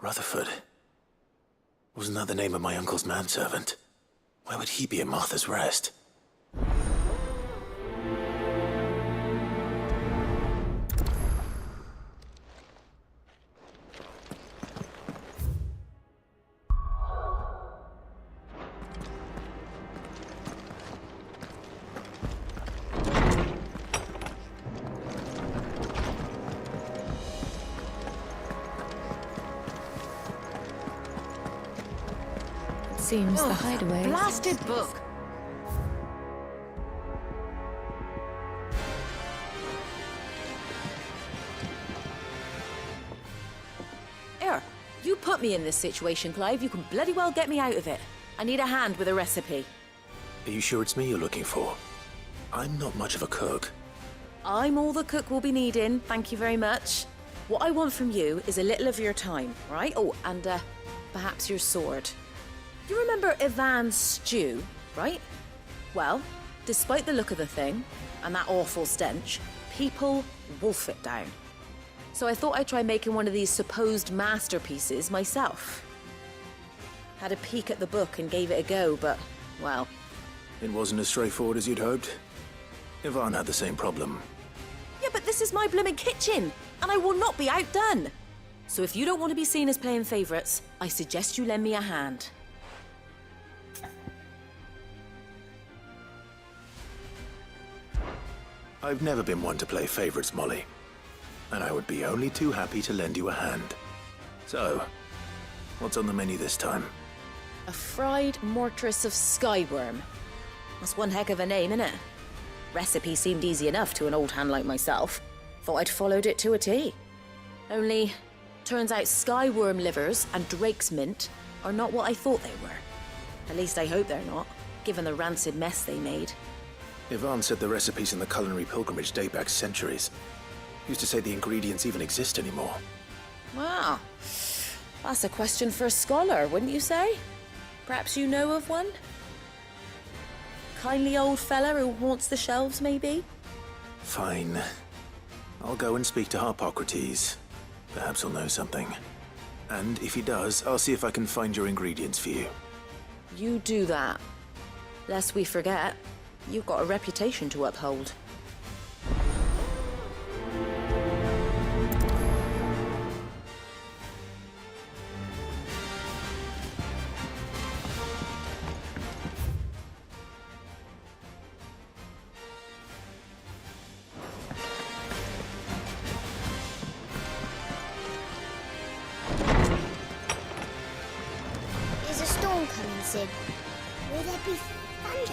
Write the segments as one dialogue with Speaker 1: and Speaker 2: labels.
Speaker 1: Rutherford. Wasn't that the name of my uncle's manservant? Why would he be at Martha's Rest?
Speaker 2: Seems the hideaway.
Speaker 3: Blasted book! Here, you put me in this situation, Clive. You can bloody well get me out of it. I need a hand with a recipe.
Speaker 1: Are you sure it's me you're looking for? I'm not much of a cook.
Speaker 3: I'm all the cook will be needing, thank you very much. What I want from you is a little of your time, right? Oh, and perhaps your sword. You remember Ivan's stew, right? Well, despite the look of the thing, and that awful stench, people wolf it down. So I thought I'd try making one of these supposed masterpieces myself. Had a peek at the book and gave it a go, but, well...
Speaker 1: It wasn't as straightforward as you'd hoped. Ivan had the same problem.
Speaker 3: Yeah, but this is my blimmin' kitchen, and I will not be outdone. So if you don't want to be seen as playing favourites, I suggest you lend me a hand.
Speaker 1: I've never been one to play favorites, Molly. And I would be only too happy to lend you a hand. So, what's on the menu this time?
Speaker 3: A fried mortress of skyworm. That's one heck of a name, innit? Recipe seemed easy enough to an old hand like myself. Thought I'd followed it to a T. Only, turns out skyworm livers and drake's mint are not what I thought they were. At least I hope they're not, given the rancid mess they made.
Speaker 1: Ivan said the recipes in the culinary pilgrimage date back centuries. Used to say the ingredients even exist anymore.
Speaker 3: Wow. That's a question for a scholar, wouldn't you say? Perhaps you know of one? Kindly old fella who haunts the shelves, maybe?
Speaker 1: Fine. I'll go and speak to Harpocrates. Perhaps he'll know something. And if he does, I'll see if I can find your ingredients for you.
Speaker 3: You do that. Lest we forget, you've got a reputation to uphold.
Speaker 4: There's a storm coming, Sid. Will there be thunder?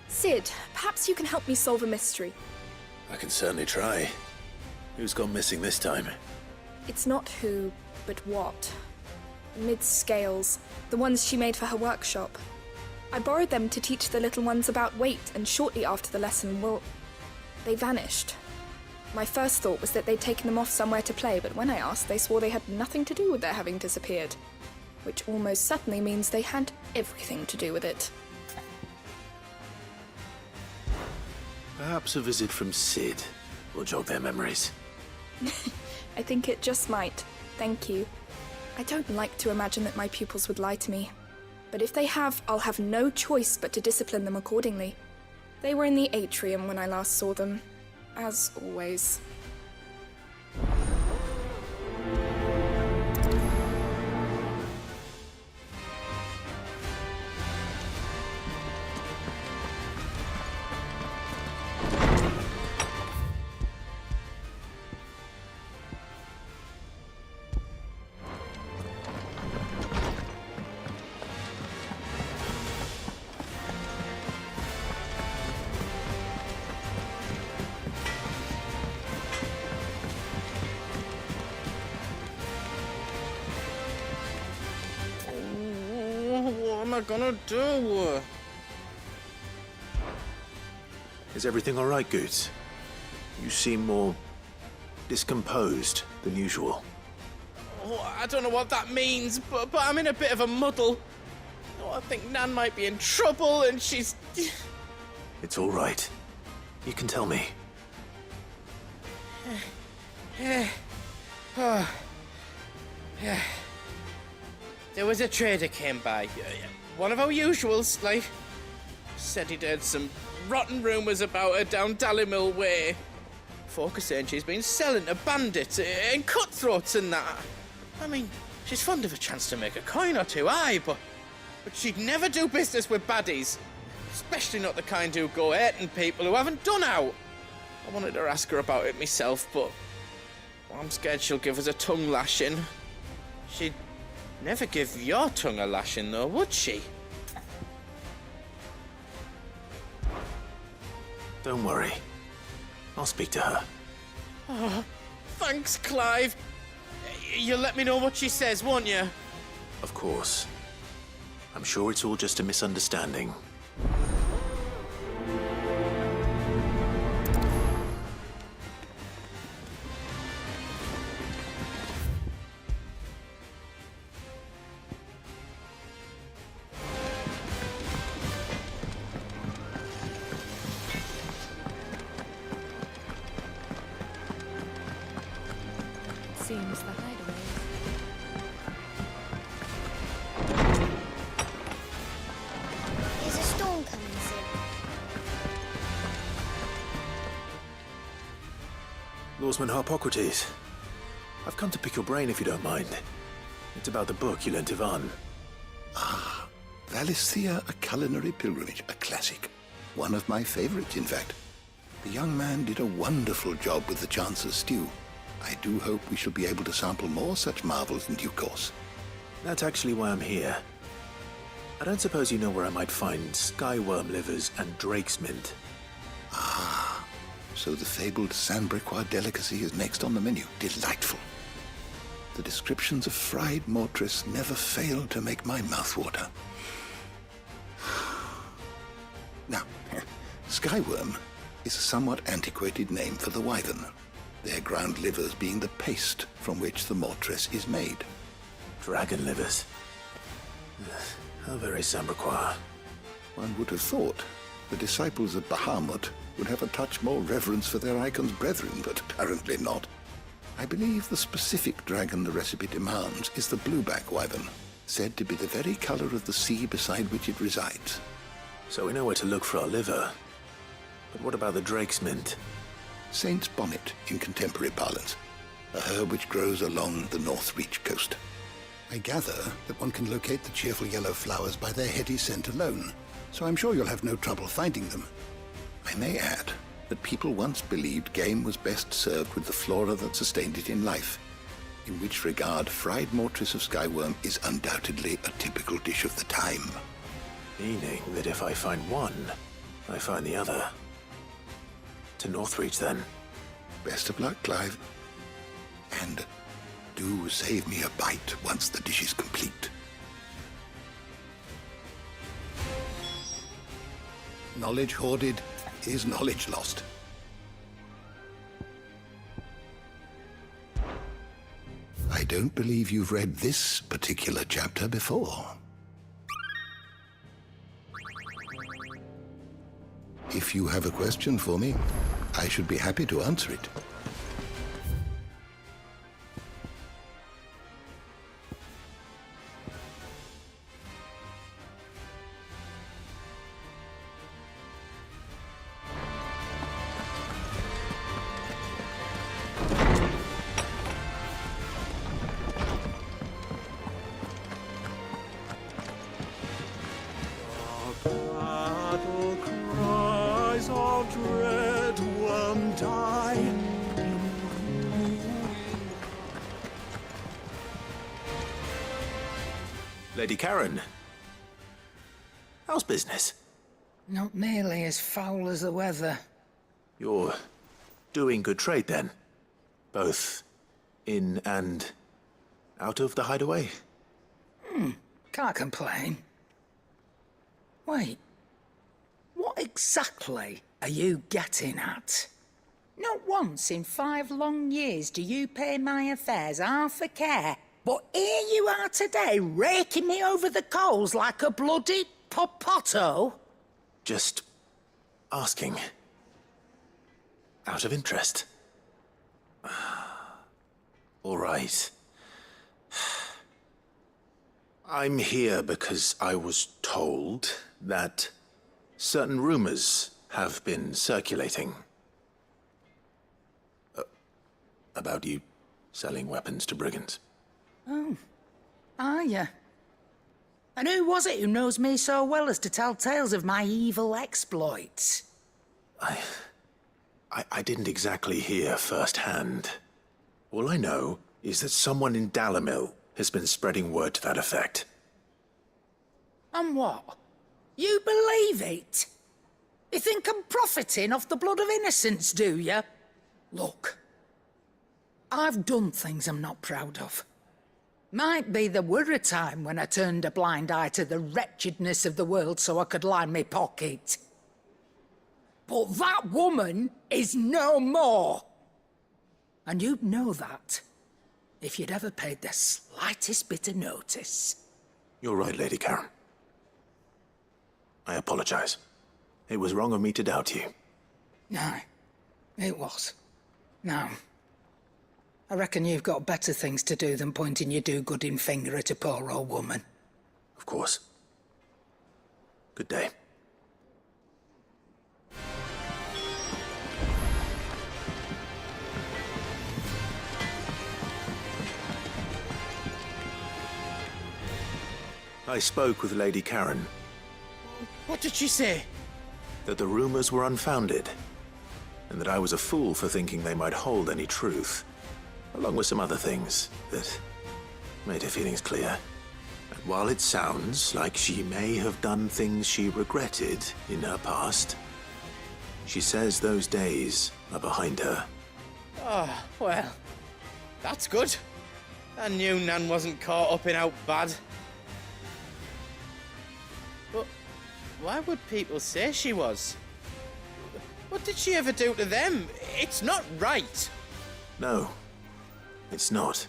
Speaker 5: Sid, perhaps you can help me solve a mystery.
Speaker 1: I can certainly try. Who's gone missing this time?
Speaker 5: It's not who, but what. Mid's scales, the ones she made for her workshop. I borrowed them to teach the little ones about weight, and shortly after the lesson, well, they vanished. My first thought was that they'd taken them off somewhere to play, but when I asked, they swore they had nothing to do with their having disappeared. Which almost certainly means they had everything to do with it.
Speaker 1: Perhaps a visit from Sid will jog their memories.
Speaker 5: I think it just might. Thank you. I don't like to imagine that my pupils would lie to me. But if they have, I'll have no choice but to discipline them accordingly. They were in the atrium when I last saw them, as always.
Speaker 6: What am I gonna do?
Speaker 1: Is everything all right, Goots? You seem more discomposed than usual.
Speaker 6: Oh, I don't know what that means, but I'm in a bit of a muddle. Oh, I think Nan might be in trouble, and she's...
Speaker 1: It's all right. You can tell me.
Speaker 6: there was a trader came by. One of our usuals, like. Said he'd heard some rotten rumours about her down Dallymill Way. Folk are saying she's been selling to bandits and cutthroats and that. I mean, she's fond of a chance to make a coin or two, aye, but she'd never do business with baddies. Especially not the kind who go hurting people who haven't done out. I wanted to ask her about it myself, but I'm scared she'll give us a tongue lashing. She'd never give your tongue a lashing, though, would she?
Speaker 1: Don't worry. I'll speak to her.
Speaker 6: Oh, thanks, Clive. You'll let me know what she says, won't you?
Speaker 1: Of course. I'm sure it's all just a misunderstanding.
Speaker 2: Seems the hideaway.
Speaker 4: Is a storm coming soon?
Speaker 1: Lawsman Harpocrates. I've come to pick your brain if you don't mind. It's about the book you lent Ivan.
Speaker 7: Valisthea, a culinary pilgrimage, a classic. One of my favorites, in fact. The young man did a wonderful job with the Chance's stew. I do hope we shall be able to sample more such marvels in due course.
Speaker 1: That's actually why I'm here. I don't suppose you know where I might find skyworm livers and drake's mint.
Speaker 7: So the fabled Sandbrequois delicacy is next on the menu. Delightful. The descriptions of fried mortress never fail to make my mouth water. Now, skyworm is a somewhat antiquated name for the wyvern, their ground livers being the paste from which the mortress is made.
Speaker 1: Dragon livers. How very Sandbrequois.
Speaker 7: One would have thought the disciples of Bahamut would have a touch more reverence for their icon's brethren, but apparently not. I believe the specific dragon the recipe demands is the blueback wyvern, said to be the very color of the sea beside which it resides.
Speaker 1: So we know where to look for our liver. But what about the drake's mint?
Speaker 7: Saint's bonnet in contemporary parlance, a herb which grows along the North Reach coast. I gather that one can locate the cheerful yellow flowers by their heady scent alone, so I'm sure you'll have no trouble finding them. I may add that people once believed game was best served with the flora that sustained it in life, in which regard fried mortress of skyworm is undoubtedly a typical dish of the time.
Speaker 1: Meaning that if I find one, I find the other. To Northreach, then.
Speaker 7: Best of luck, Clive. And do save me a bite once the dish is complete. Knowledge hoarded is knowledge lost. I don't believe you've read this particular chapter before. If you have a question for me, I should be happy to answer it.
Speaker 1: Lady Karen, how's business?
Speaker 8: Not nearly as foul as the weather.
Speaker 1: You're doing good trade, then? Both in and out of the hideaway?
Speaker 8: Can't complain. Wait, what exactly are you getting at? Not once in 5 long years do you pay my affairs half a care, but here you are today, raking me over the coals like a bloody popoto?
Speaker 1: Just asking. Out of interest. All right. I'm here because I was told that certain rumors have been circulating. About you selling weapons to brigands.
Speaker 8: Are you? And who was it who knows me so well as to tell tales of my evil exploits?
Speaker 1: I didn't exactly hear firsthand. All I know is that someone in Dalimil has been spreading word to that effect.
Speaker 8: And what? You believe it? You think I'm profiting off the blood of innocents, do you? Look, I've done things I'm not proud of. Might be there were a time when I turned a blind eye to the wretchedness of the world so I could line my pocket. But that woman is no more. And you'd know that if you'd ever paid the slightest bit of notice.
Speaker 1: You're right, Lady Karen. I apologize. It was wrong of me to doubt you.
Speaker 8: No, it was. Now, I reckon you've got better things to do than pointing your do-gooding finger at a poor old woman.
Speaker 1: Of course. Good day. I spoke with Lady Karen.
Speaker 6: What did she say?
Speaker 1: That the rumors were unfounded, and that I was a fool for thinking they might hold any truth, along with some other things that made her feelings clear. And while it sounds like she may have done things she regretted in her past, she says those days are behind her.
Speaker 6: Oh, well, that's good. I knew Nan wasn't caught up in out bad. But why would people say she was? What did she ever do to them? It's not right.
Speaker 1: No, it's not.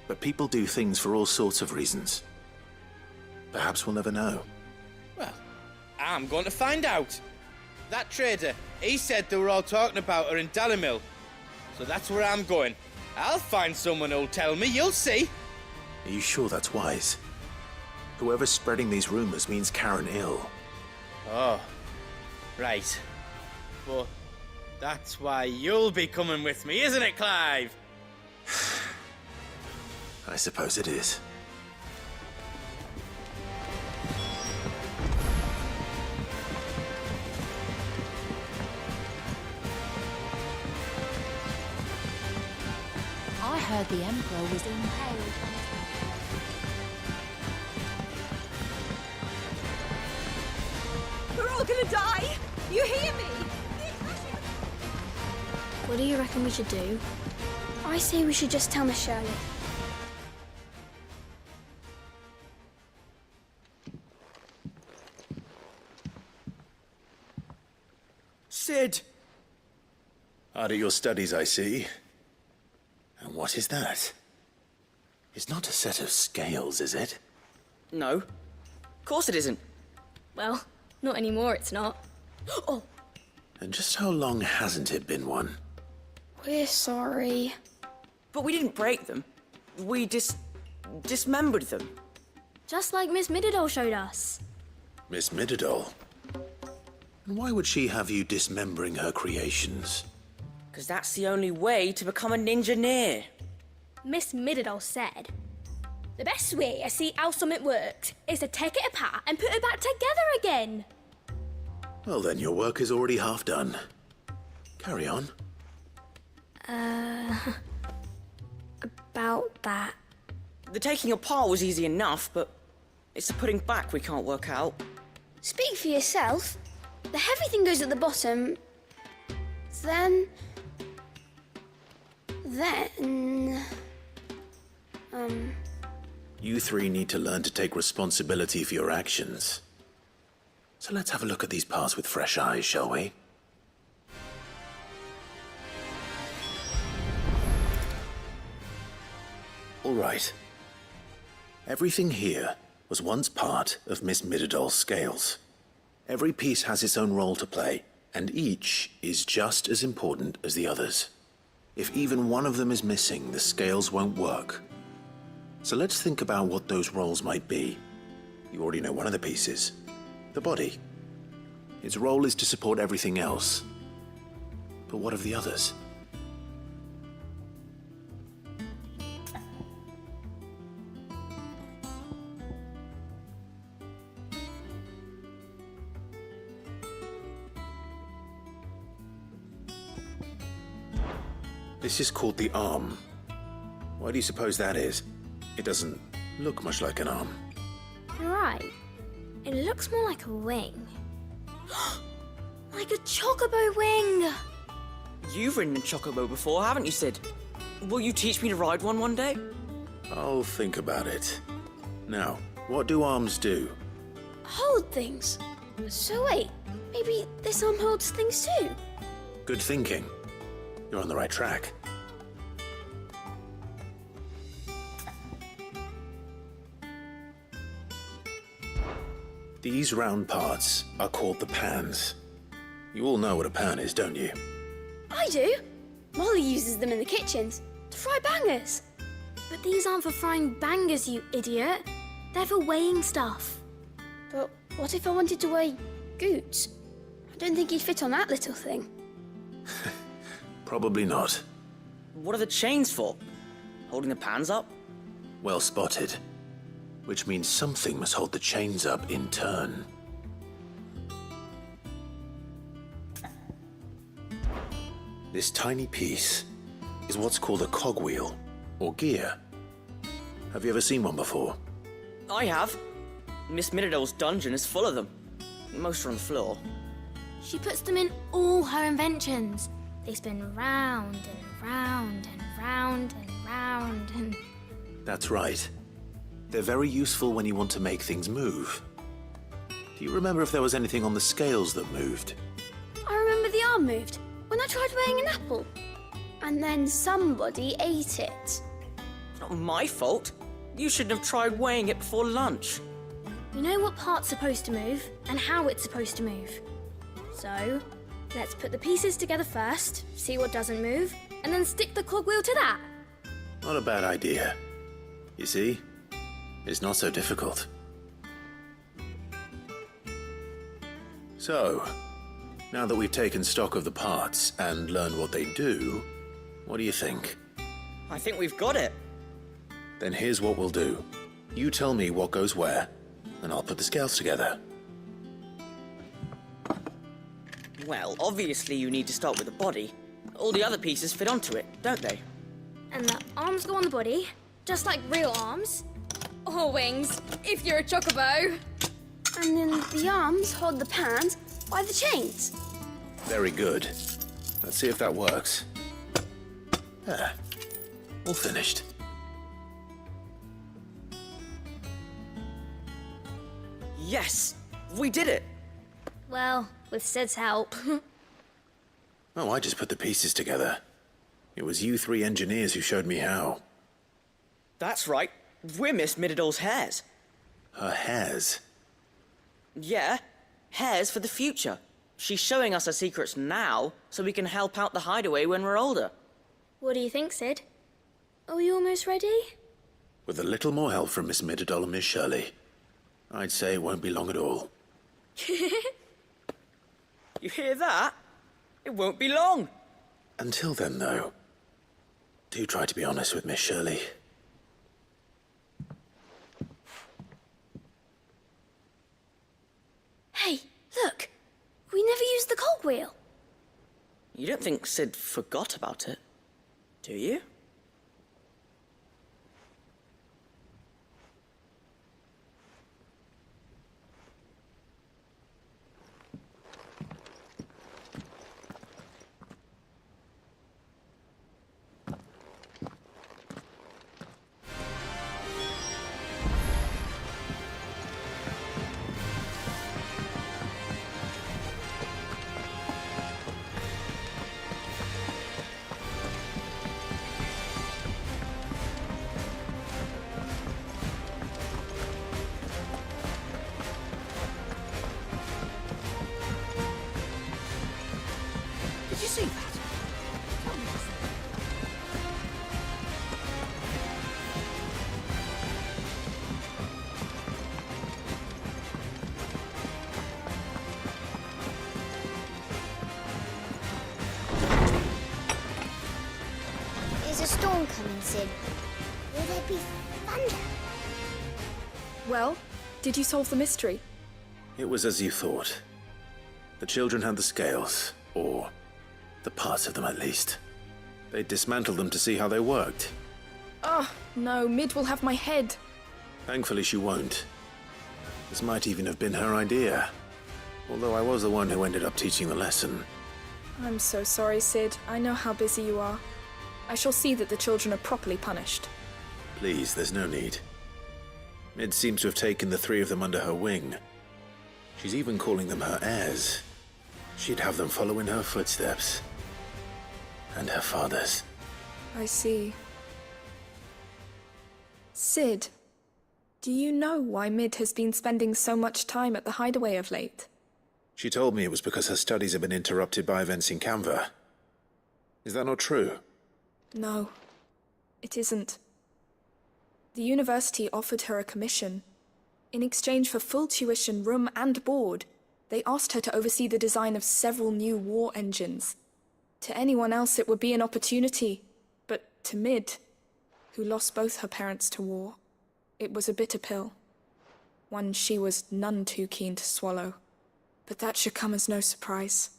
Speaker 1: But people do things for all sorts of reasons. Perhaps we'll never know.
Speaker 6: Well, I'm going to find out. That trader, he said they were all talking about her in Dalimil. So that's where I'm going. I'll find someone who'll tell me, you'll see.
Speaker 1: Are you sure that's wise? Whoever's spreading these rumors means Karen ill.
Speaker 6: Oh, right. But that's why you'll be coming with me, isn't it, Clive?
Speaker 1: I suppose it is.
Speaker 2: I heard the Emperor was impaled.
Speaker 3: We're all gonna die! You hear me?
Speaker 4: What do you reckon we should do? I say we should just tell Miss Shirley.
Speaker 1: Sid! Hard at your studies, I see. And what is that? It's not a set of scales, is it?
Speaker 9: No. Of course it isn't.
Speaker 4: Well, not anymore, it's not. Oh,
Speaker 1: And just how long hasn't it been one?
Speaker 4: we're sorry.
Speaker 9: But we didn't break them. We dismembered them.
Speaker 4: Just like Miss Mididol showed us.
Speaker 1: Miss Mididol? And why would she have you dismembering her creations?
Speaker 9: Because that's the only way to become a ninja-neer.
Speaker 10: Miss Mididol said, the best way to see how something works is to take it apart and put it back together again.
Speaker 1: Well then, your work is already half done. Carry on.
Speaker 4: About that.
Speaker 9: The taking apart was easy enough, but it's the putting back we can't work out.
Speaker 4: Speak for yourself. The heavy thing goes at the bottom. Then...
Speaker 1: You three need to learn to take responsibility for your actions. So let's have a look at these parts with fresh eyes, shall we? All right. Everything here was once part of Miss Mididol's scales. Every piece has its own role to play, and each is just as important as the others. If even one of them is missing, the scales won't work. So let's think about what those roles might be. You already know one of the pieces. The body. Its role is to support everything else. But what of the others? This is called the arm. Why do you suppose that is? It doesn't look much like an arm.
Speaker 10: You're right. It looks more like a wing. Like a chocobo wing!
Speaker 9: You've ridden a chocobo before, haven't you, Sid? Will you teach me to ride one day?
Speaker 1: I'll think about it. Now, what do arms do?
Speaker 4: Hold things. So wait, maybe this arm holds things too?
Speaker 1: Good thinking. You're on the right track. These round parts are called the pans. You all know what a pan is, don't you?
Speaker 4: I do. Molly uses them in the kitchens to fry bangers.
Speaker 10: But these aren't for frying bangers, you idiot. They're for weighing stuff.
Speaker 4: But what if I wanted to weigh Goots? I don't think he'd fit on that little thing.
Speaker 1: Probably not.
Speaker 9: What are the chains for? Holding the pans up?
Speaker 1: Well spotted. Which means something must hold the chains up in turn. This tiny piece is what's called a cogwheel, or gear. Have you ever seen one before?
Speaker 9: I have. Miss Mirrodell's dungeon is full of them. Most are on the floor.
Speaker 10: She puts them in all her inventions. They spin round and round and round and round and...
Speaker 1: That's right. They're very useful when you want to make things move. Do you remember if there was anything on the scales that moved?
Speaker 4: I remember the arm moved when I tried weighing an apple. And then somebody ate it.
Speaker 9: Not my fault. You shouldn't have tried weighing it before lunch.
Speaker 10: We know what part's supposed to move and how it's supposed to move. So, let's put the pieces together first, see what doesn't move, and then stick the cogwheel to that.
Speaker 1: Not a bad idea. You see? It's not so difficult. So, now that we've taken stock of the parts and learned what they do, what do you think?
Speaker 9: I think we've got it.
Speaker 1: Then here's what we'll do. You tell me what goes where, and I'll put the scales together.
Speaker 9: Well, obviously you need to start with the body. All the other pieces fit onto it, don't they?
Speaker 10: And the arms go on the body, just like real arms. Or wings, if you're a chocobo.
Speaker 4: And then the arms hold the pans by the chains.
Speaker 1: Very good. Let's see if that works. There. All finished.
Speaker 9: Yes! We did it!
Speaker 10: Well, with Sid's help.
Speaker 1: Oh, I just put the pieces together. It was you three engineers who showed me how.
Speaker 9: That's right. We're Miss Mirrodell's hairs.
Speaker 1: Her hairs?
Speaker 9: Yeah, hairs for the future. She's showing us her secrets now, so we can help out the hideaway when we're older.
Speaker 10: What do you think, Sid? Are we almost ready?
Speaker 1: With a little more help from Miss Mirrodell and Miss Shirley, I'd say it won't be long at all.
Speaker 9: You hear that? It won't be long.
Speaker 1: Until then, though, do try to be honest with Miss Shirley.
Speaker 4: Hey, look! We never used the cogwheel.
Speaker 9: You don't think Sid forgot about it, do you?
Speaker 8: Did you see that?
Speaker 10: coming, Sid. Will there be thunder?
Speaker 5: Well, did you solve the mystery?
Speaker 1: It was as you thought. The children had the scales, or the parts of them at least. They dismantled them to see how they worked.
Speaker 5: Oh, no, Mid will have my head.
Speaker 1: Thankfully she won't. This might even have been her idea. Although I was the one who ended up teaching the lesson.
Speaker 5: I'm so sorry, Sid. I know how busy you are. I shall see that the children are properly punished.
Speaker 1: Please, there's no need. Mid seems to have taken the three of them under her wing. She's even calling them her heirs. She'd have them follow in her footsteps. And her father's.
Speaker 5: I see. Sid, do you know why Mid has been spending so much time at the hideaway of late?
Speaker 1: She told me it was because her studies have been interrupted by events in Canva. Is that not true?
Speaker 5: No, it isn't. The university offered her a commission. In exchange for full tuition, room and board, they asked her to oversee the design of several new war engines. To anyone else it would be an opportunity, but to Mid, who lost both her parents to war, it was a bitter pill. One she was none too keen to swallow. But that should come as no surprise.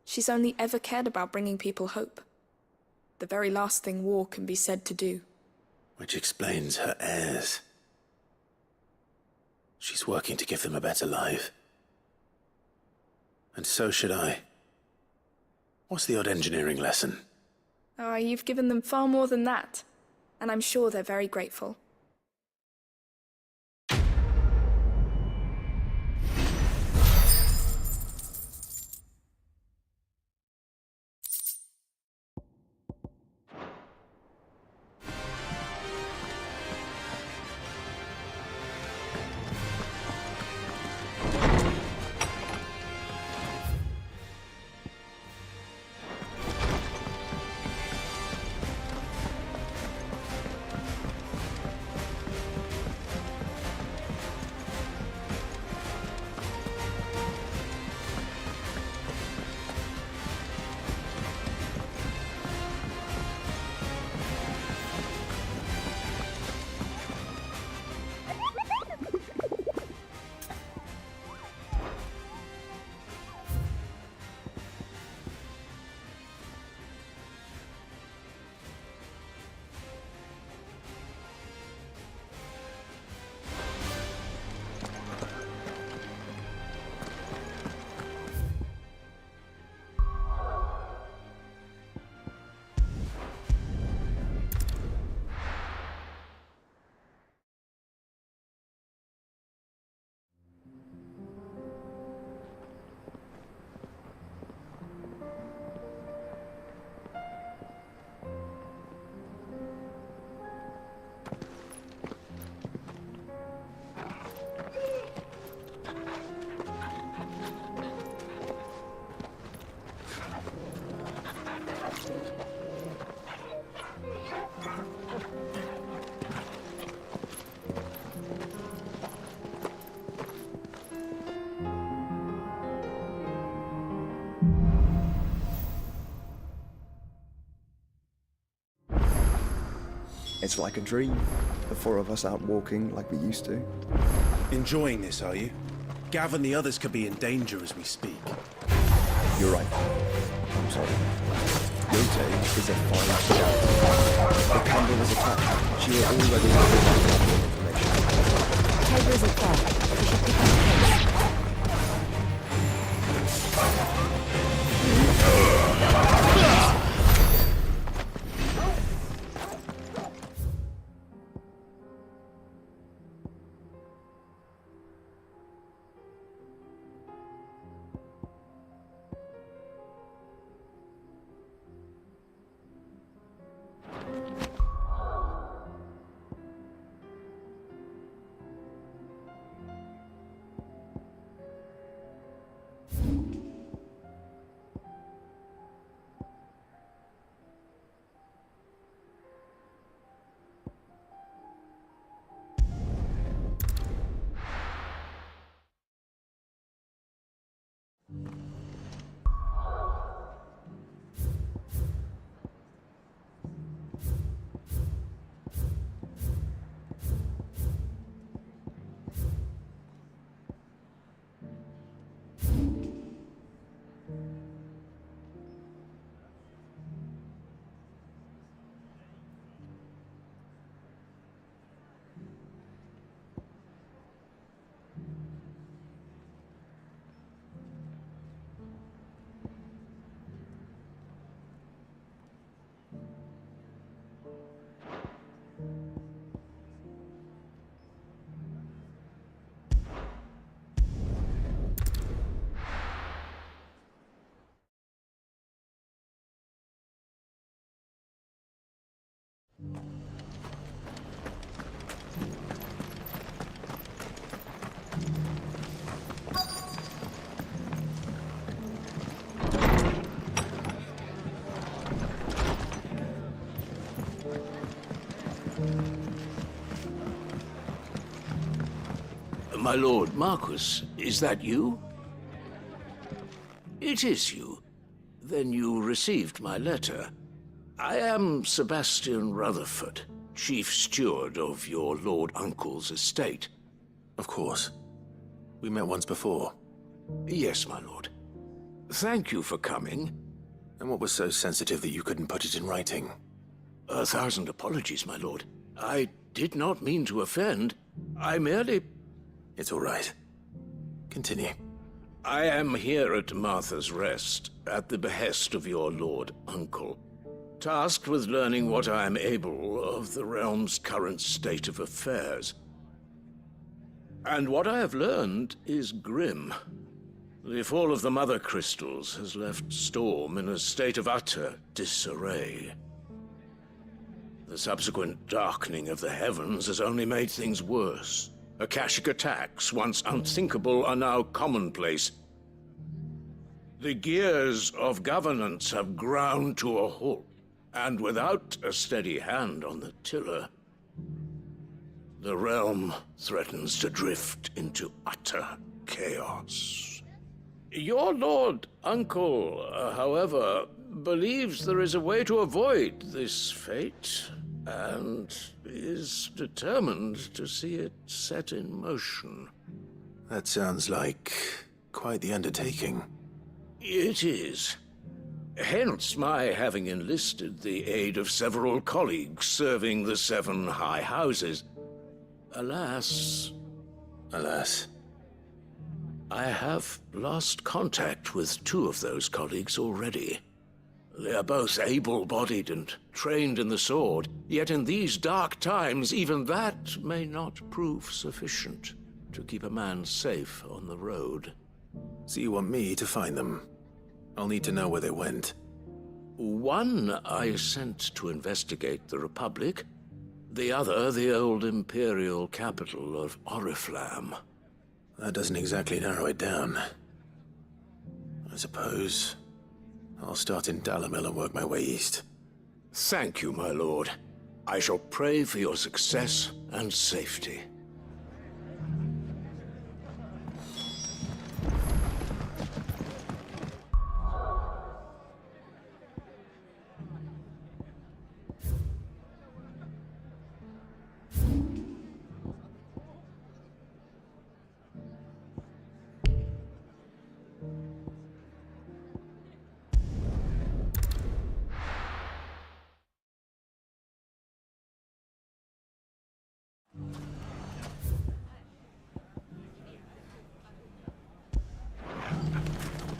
Speaker 5: She's only ever cared about bringing people hope. The very last thing war can be said to do.
Speaker 1: Which explains her heirs. She's working to give them a better life. And so should I. What's the odd engineering lesson?
Speaker 5: Oh, you've given them far more than that. And I'm sure they're very grateful.
Speaker 11: It's like a dream. The four of us out walking like we used to.
Speaker 12: Enjoying this, are you? Gav and the others could be in danger as we speak.
Speaker 11: You're right. I'm sorry. Yote is a fine character. The Canva was attacked. She was already having information.
Speaker 2: Tables are fair. We should pick up the pace.
Speaker 13: My lord Marquis, is that you? It is you. Then you received my letter. I am Sebastian Rutherford, chief steward of your lord uncle's estate.
Speaker 1: Of course. We met once before.
Speaker 13: Yes, my lord. Thank you for coming.
Speaker 1: And what was so sensitive that you couldn't put it in writing?
Speaker 13: 1,000 apologies, my lord. I did not mean to offend. I merely...
Speaker 1: It's all right. Continue.
Speaker 13: I am here at Martha's Rest, at the behest of your lord uncle, tasked with learning what I am able of the realm's current state of affairs. And what I have learned is grim. The fall of the Mother Crystals has left Storm in a state of utter disarray. The subsequent darkening of the heavens has only made things worse. Akashic attacks, once unthinkable, are now commonplace. The gears of governance have ground to a halt, and without a steady hand on the tiller, the realm threatens to drift into utter chaos. Your lord uncle, however, believes there is a way to avoid this fate, and is determined to see it set in motion.
Speaker 1: That sounds like quite the undertaking.
Speaker 13: It is. Hence my having enlisted the aid of several colleagues serving the 7 high houses. Alas, I have lost contact with 2 of those colleagues already. They are both able-bodied and trained in the sword, yet in these dark times, even that may not prove sufficient to keep a man safe on the road.
Speaker 1: So you want me to find them? I'll need to know where they went.
Speaker 13: One I sent to investigate the Republic, the other the old Imperial capital of Oriflamme.
Speaker 1: That doesn't exactly narrow it down. I suppose I'll start in Dalimil and work my way east.
Speaker 13: Thank you, my lord. I shall pray for your success and safety.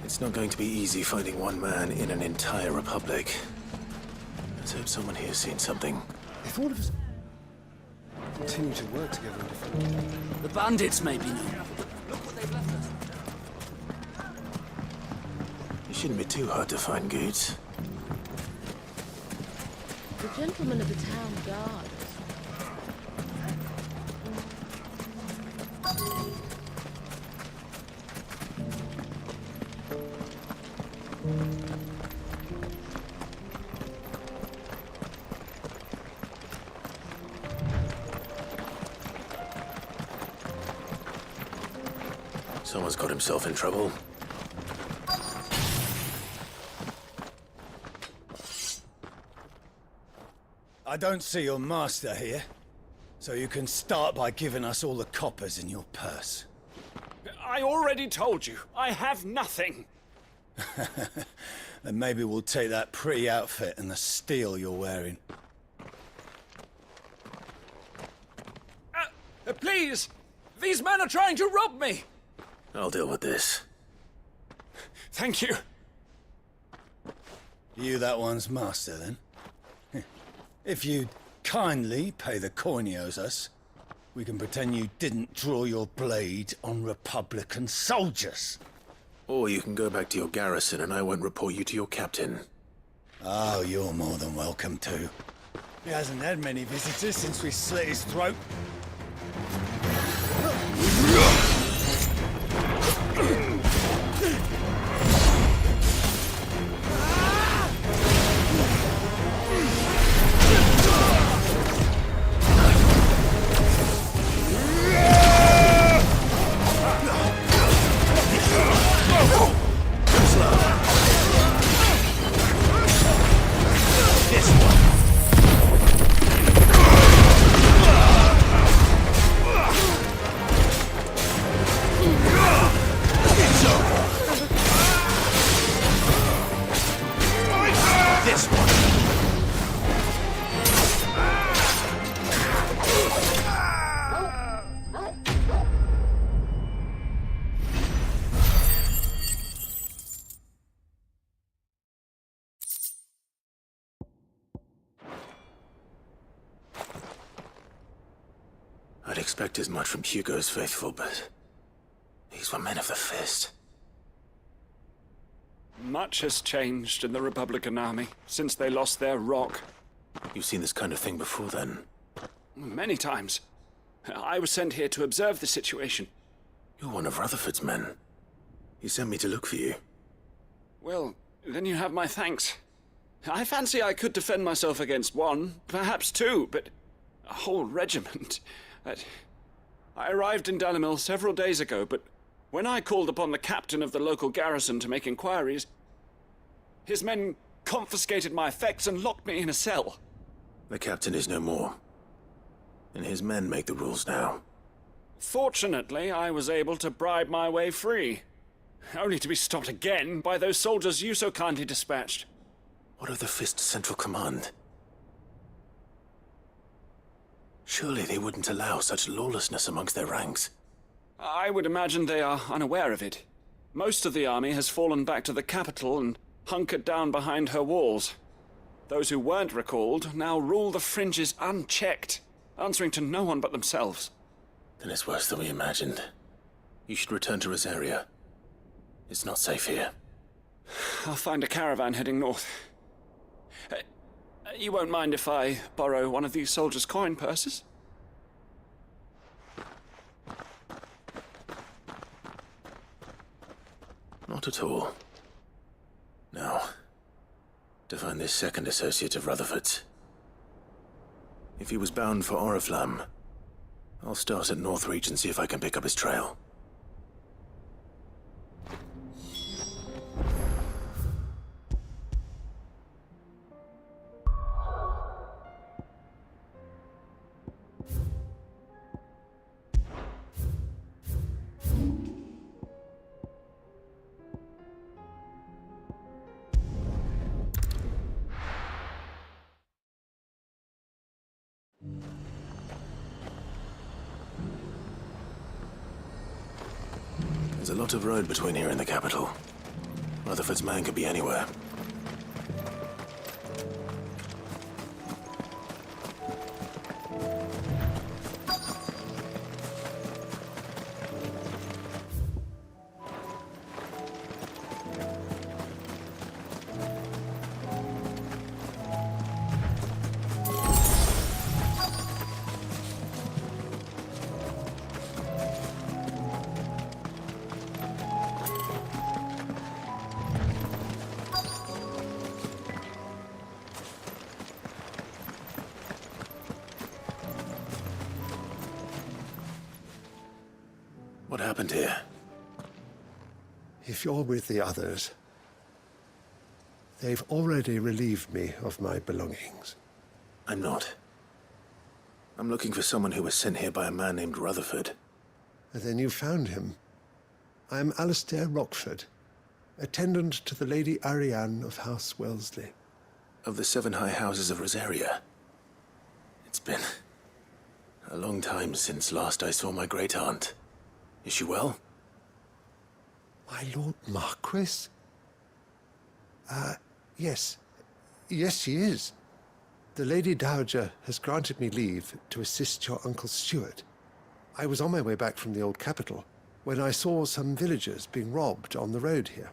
Speaker 1: It's not going to be easy finding one man in an entire republic. Let's hope someone here's seen something.
Speaker 14: If all of us continue to work together in different...
Speaker 15: The bandits may be new.
Speaker 14: Look what they've left us.
Speaker 1: It shouldn't be too hard to find goods.
Speaker 3: The gentleman of the town guard.
Speaker 1: Someone's got himself in trouble.
Speaker 14: I don't see your master here, so you can start by giving us all the coppers in your purse.
Speaker 15: I already told you, I have nothing.
Speaker 14: Then maybe we'll take that pretty outfit and the steel you're wearing.
Speaker 15: Please! These men are trying to rob me!
Speaker 1: I'll deal with this.
Speaker 15: Thank you.
Speaker 14: You that one's master, then? If you'd kindly pay the coin he owes us, we can pretend you didn't draw your blade on Republican soldiers.
Speaker 1: Or you can go back to your garrison and I won't report you to your captain.
Speaker 14: Oh, you're more than welcome to. He hasn't had many visitors since we slit his throat.
Speaker 1: I'd expect as much from Hugo's faithful, but these were men of the fist.
Speaker 15: Much has changed in the Republican army since they lost their rock.
Speaker 1: You've seen this kind of thing before, then?
Speaker 15: Many times. I was sent here to observe the situation.
Speaker 1: You're one of Rutherford's men. He sent me to look for you.
Speaker 15: Well, then you have my thanks. I fancy I could defend myself against one, perhaps two, but a whole regiment. I arrived in Dalimil several days ago, but when I called upon the captain of the local garrison to make inquiries, his men confiscated my effects and locked me in a cell.
Speaker 1: The captain is no more, and his men make the rules now.
Speaker 15: Fortunately, I was able to bribe my way free, only to be stopped again by those soldiers you so kindly dispatched.
Speaker 1: What of the Fist's Central Command? Surely they wouldn't allow such lawlessness amongst their ranks.
Speaker 15: I would imagine they are unaware of it. Most of the army has fallen back to the capital and hunkered down behind her walls. Those who weren't recalled now rule the fringes unchecked, answering to no one but themselves.
Speaker 1: Then it's worse than we imagined. You should return to Rosaria. It's not safe here.
Speaker 15: I'll find a caravan heading north. You won't mind if I borrow one of these soldiers' coin purses?
Speaker 1: Not at all. Now, to find this second associate of Rutherford's. If he was bound for Oriflamme, I'll start at Northreach and see if I can pick up his trail. There's a lot of road between here and the capital. Rutherford's man could be anywhere. What happened here?
Speaker 16: If you're with the others, they've already relieved me of my belongings.
Speaker 1: I'm not. I'm looking for someone who was sent here by a man named Rutherford.
Speaker 16: Then you found him. I'm Alistair Rockford, attendant to the Lady Ariane of House Wellesley.
Speaker 1: Of the 7 high houses of Rosaria. It's been a long time since last I saw my great-aunt. Is she well?
Speaker 16: My Lord Marquis? Yes. Yes, she is. The Lady Dowager has granted me leave to assist your Uncle Stuart. I was on my way back from the old capital when I saw some villagers being robbed on the road here.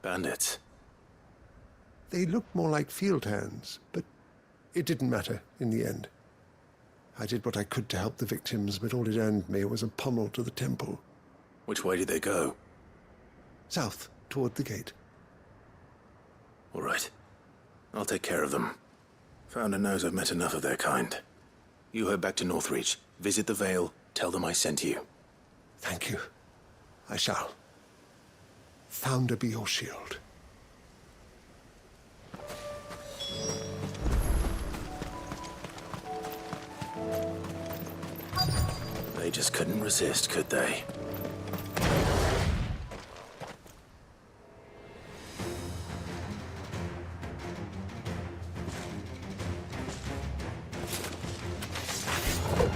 Speaker 1: Bandits?
Speaker 16: They looked more like field hands, but it didn't matter in the end. I did what I could to help the victims, but all it earned me was a pommel to the temple.
Speaker 1: Which way did they go?
Speaker 16: South, toward the gate.
Speaker 1: All right. I'll take care of them. Founder knows I've met enough of their kind. You head back to Northreach, visit the Vale, tell them I sent you.
Speaker 16: Thank you. I shall. Founder be your shield.
Speaker 1: They just couldn't resist, could they?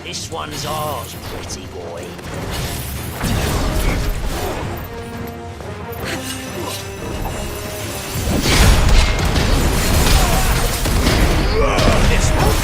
Speaker 17: This one's ours, pretty boy. This one.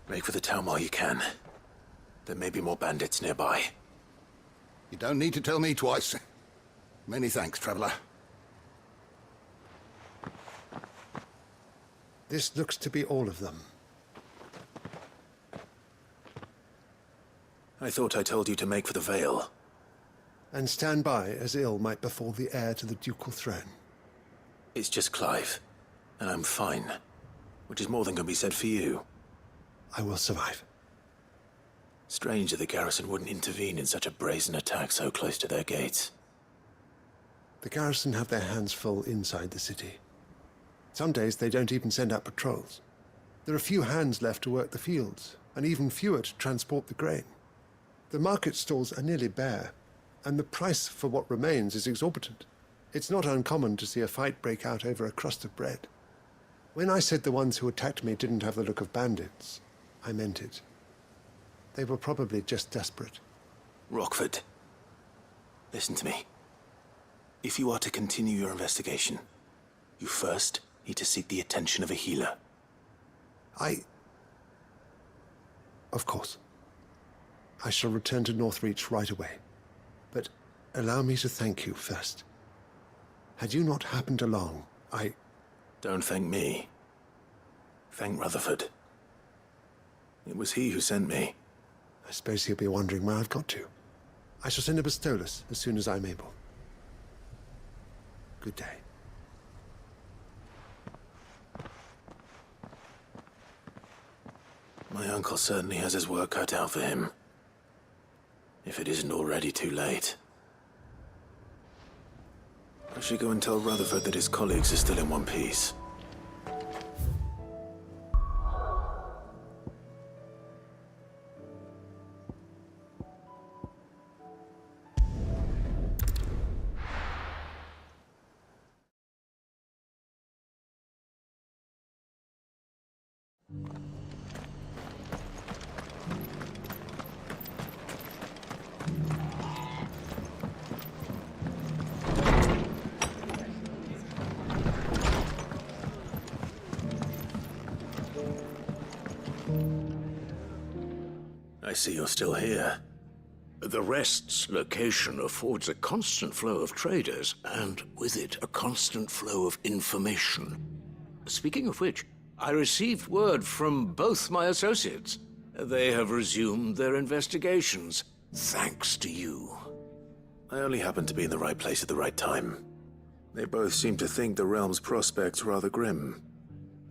Speaker 1: Make for the town while you can. There may be more bandits nearby.
Speaker 7: You don't need to tell me twice. Many thanks, traveler.
Speaker 16: This looks to be all of them.
Speaker 1: I thought I told you to make for the Vale.
Speaker 16: And stand by as ill might befall the heir to the ducal throne.
Speaker 1: It's just Clive, and I'm fine. Which is more than can be said for you.
Speaker 16: I will survive.
Speaker 1: Strange that the garrison wouldn't intervene in such a brazen attack so close to their gates.
Speaker 16: The garrison have their hands full inside the city. Some days they don't even send out patrols. There are few hands left to work the fields, and even fewer to transport the grain. The market stalls are nearly bare, and the price for what remains is exorbitant. It's not uncommon to see a fight break out over a crust of bread. When I said the ones who attacked me didn't have the look of bandits, I meant it. They were probably just desperate.
Speaker 1: Rockford, listen to me. If you are to continue your investigation, you first need to seek the attention of a healer.
Speaker 16: Of course. I shall return to Northreach right away. But allow me to thank you first. Had you not happened along,
Speaker 1: Don't thank me. Thank Rutherford. It was he who sent me.
Speaker 16: I suppose he'll be wondering where I've got to. I shall send a Bastolus as soon as I'm able. Good day.
Speaker 1: My uncle certainly has his work cut out for him. If it isn't already too late. I should go and tell Rutherford that his colleagues are still in one piece. I see you're still here.
Speaker 13: The Rest's location affords a constant flow of traders, and with it, a constant flow of information. Speaking of which, I received word from both my associates. They have resumed their investigations, thanks to you.
Speaker 1: I only happened to be in the right place at the right time. They both seem to think the realm's prospects rather grim.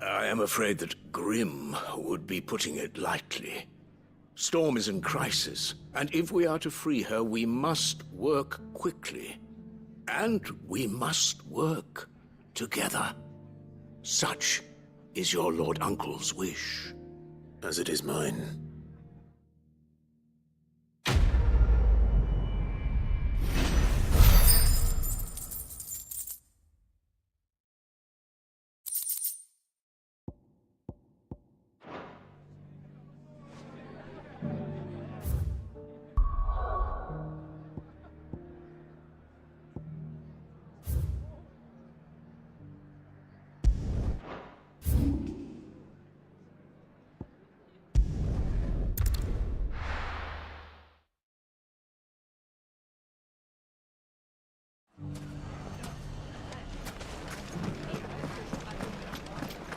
Speaker 13: I am afraid that grim would be putting it lightly. Storm is in crisis, and if we are to free her, we must work quickly. And we must work together. Such is your Lord Uncle's wish.
Speaker 1: As it is mine.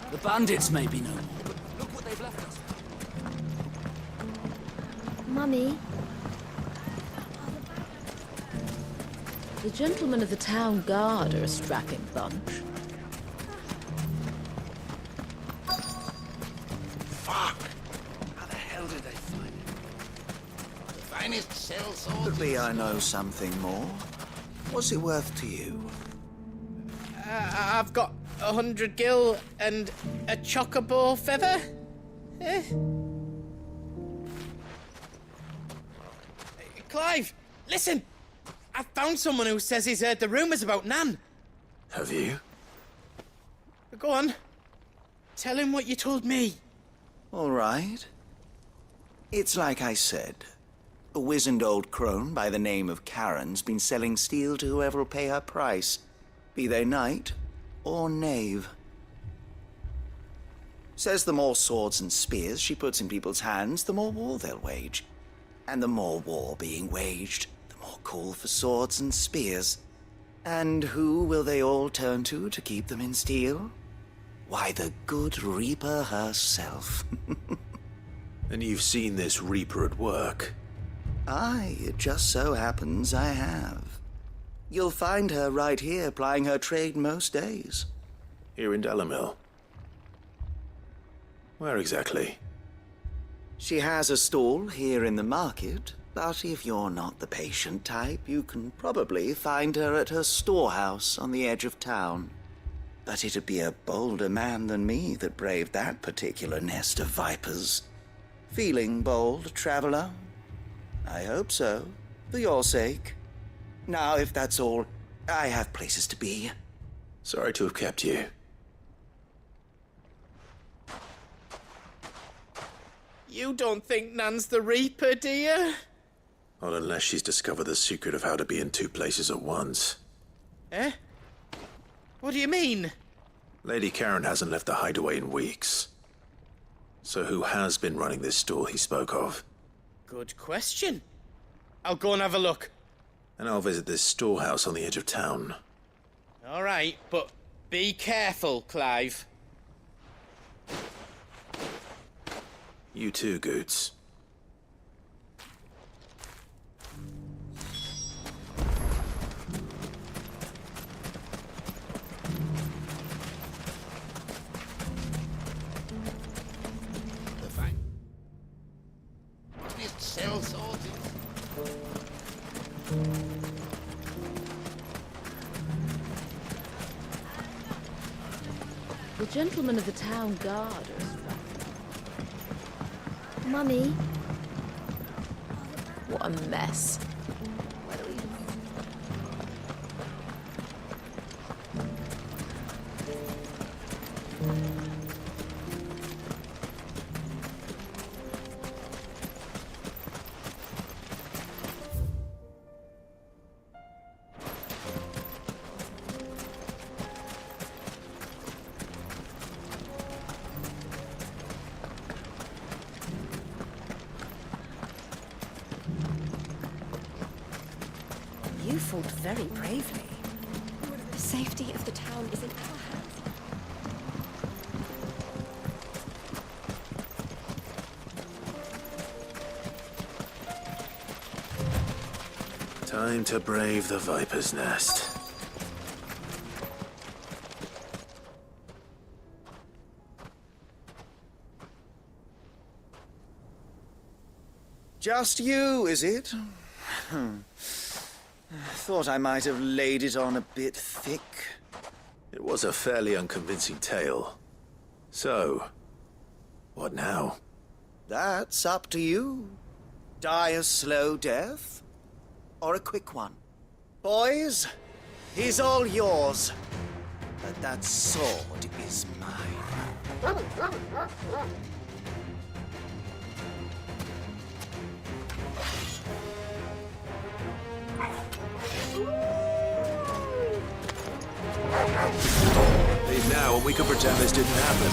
Speaker 18: The bandits may be no more, but look what they've left us.
Speaker 10: Mummy?
Speaker 3: The gentlemen of the town guard are a strapping bunch.
Speaker 17: Fuck! How the hell did they find it? The finest cell swords. Could be I know something more. What's it worth to you?
Speaker 6: I've got 100 gil and a chocobo feather. Clive, listen! I found someone who says he's heard the rumours about Nan.
Speaker 1: Have you?
Speaker 6: Go on. Tell him what you told me.
Speaker 17: All right. It's like I said. A wizened old crone by the name of Karen's been selling steel to whoever will pay her price, be they knight or knave. Says the more swords and spears she puts in people's hands, the more war they'll wage. And the more war being waged, the more call for swords and spears. And who will they all turn to keep them in steel? Why, the good Reaper herself.
Speaker 1: And you've seen this Reaper at work?
Speaker 17: Aye, it just so happens I have. You'll find her right here plying her trade most days.
Speaker 1: Here in Dalimil? Where exactly?
Speaker 17: She has a stall here in the market, but if you're not the patient type, you can probably find her at her storehouse on the edge of town. But it'd be a bolder man than me that braved that particular nest of vipers. Feeling bold, traveler? I hope so, for your sake. Now, if that's all, I have places to be.
Speaker 1: Sorry to have kept you.
Speaker 6: You don't think Nan's the Reaper, do you?
Speaker 1: Not unless she's discovered the secret of how to be in two places at once.
Speaker 6: Eh? What do you mean?
Speaker 1: Lady Karen hasn't left the hideaway in weeks. So who has been running this stall he spoke of?
Speaker 6: Good question. I'll go and have a look.
Speaker 1: And I'll visit this storehouse on the edge of town.
Speaker 6: All right, but be careful, Clive.
Speaker 1: You too, Goots.
Speaker 17: Sell swords.
Speaker 3: The gentlemen of the town guard are...
Speaker 10: Mummy.
Speaker 3: What a mess.
Speaker 2: You fought very bravely. The safety of the town is in our hands.
Speaker 1: Time to brave the Viper's Nest.
Speaker 17: Just you, is it? Thought I might have laid it on a bit thick.
Speaker 1: It was a fairly unconvincing tale. So, what now?
Speaker 17: That's up to you. Die a slow death, or a quick one. Boys, he's all yours. But that sword is mine.
Speaker 1: Leave now and we can pretend this didn't happen.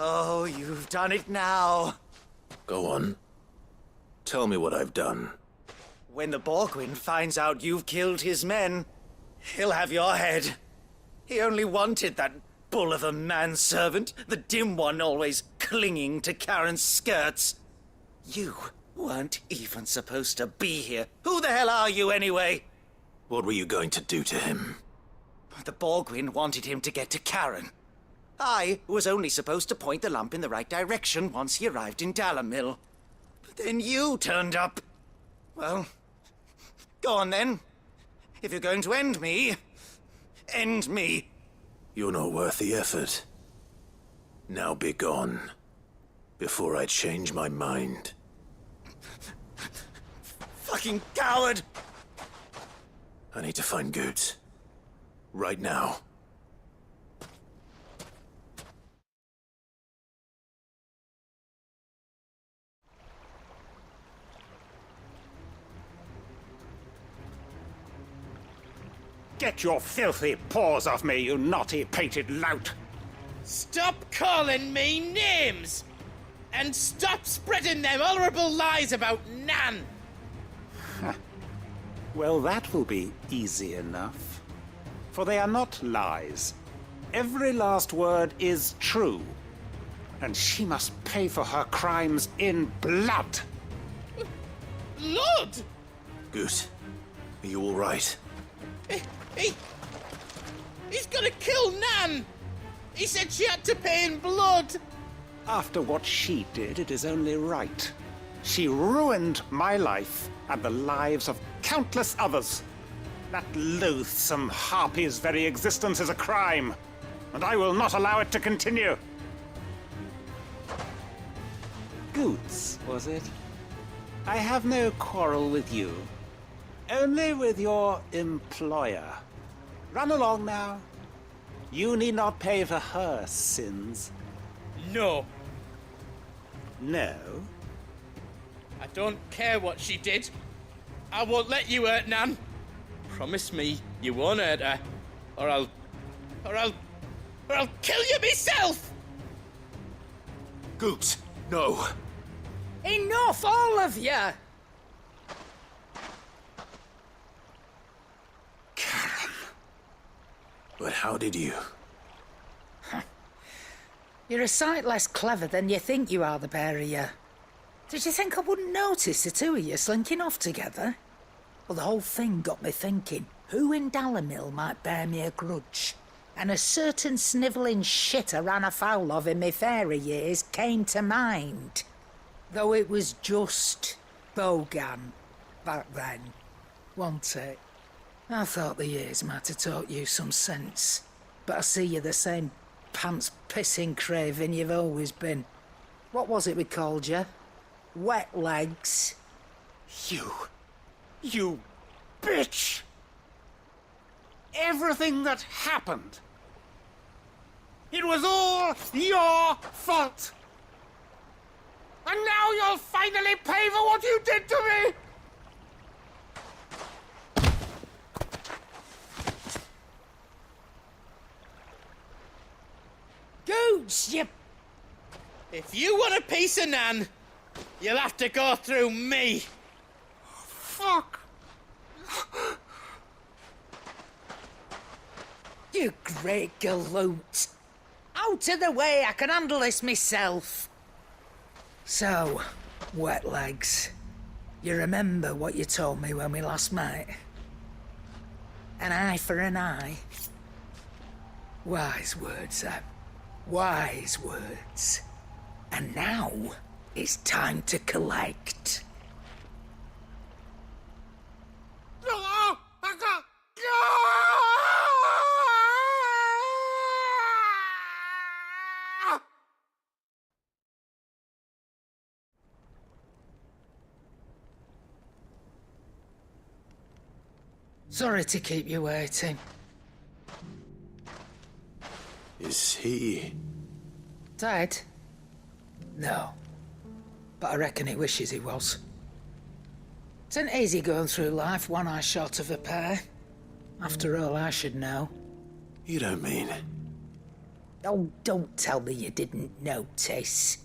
Speaker 17: Oh, you've done it now.
Speaker 1: Go on. Tell me what I've done.
Speaker 17: When the Borgwyn finds out you've killed his men, he'll have your head. He only wanted that bull of a manservant, the dim one always clinging to Karen's skirts. You weren't even supposed to be here. Who the hell are you anyway?
Speaker 1: What were you going to do to him?
Speaker 17: The Borgwyn wanted him to get to Karen. I was only supposed to point the lamp in the right direction once he arrived in Dalamil. But then you turned up. Well, go on then. If you're going to end me, end me.
Speaker 1: You're not worth the effort. Now be gone, before I change my mind.
Speaker 17: Fucking coward!
Speaker 1: I need to find Goots. Right now.
Speaker 19: Get your filthy paws off me, you naughty-pated lout!
Speaker 6: Stop calling me names! And stop spreading them horrible lies about Nan!
Speaker 19: Well, that will be easy enough. For they are not lies. Every last word is true. And she must pay for her crimes in blood.
Speaker 6: Blood?
Speaker 1: Goot, are you all right?
Speaker 6: He's gonna kill Nan! He said she had to pay in blood!
Speaker 19: After what she did, it is only right. She ruined my life and the lives of countless others. That loathsome harpy's very existence is a crime, and I will not allow it to continue. Goots, was it? I have no quarrel with you. Only with your employer. Run along now. You need not pay for her sins.
Speaker 6: No.
Speaker 19: No?
Speaker 6: I don't care what she did. I won't let you hurt Nan. Promise me you won't hurt her, or I'll kill you myself!
Speaker 1: Goots, no.
Speaker 8: Enough, all of you!
Speaker 1: But how did you?
Speaker 8: You're a sight less clever than you think you are, the pair of you. Did you think I wouldn't notice the two of you slinking off together? Well, the whole thing got me thinking, who in Dalamil might bear me a grudge? And a certain snivelling shit I ran afoul of in my fairy years came to mind. Though it was just Bogan back then, wasn't it? I thought the years might have taught you some sense, but I see you're the same pants-pissing craven you've always been. What was it we called you? Wet legs?
Speaker 19: You bitch! Everything that happened, it was all your fault! And now you'll finally pay for what you did to me!
Speaker 8: Goots, you...
Speaker 6: If you want a piece of Nan, you'll have to go through me.
Speaker 19: Fuck!
Speaker 8: You great galoot. Out of the way, I can handle this myself. So, wet legs, you remember what you told me when we last met? An eye for an eye. Wise words, Em. Wise words. And now, it's time to collect. Sorry to keep you waiting.
Speaker 1: Is he...
Speaker 8: Dead? No. But I reckon he wishes he was. It ain't easy going through life one eye short of a pair. After all, I should know.
Speaker 1: You don't mean...
Speaker 8: Oh, don't tell me you didn't notice.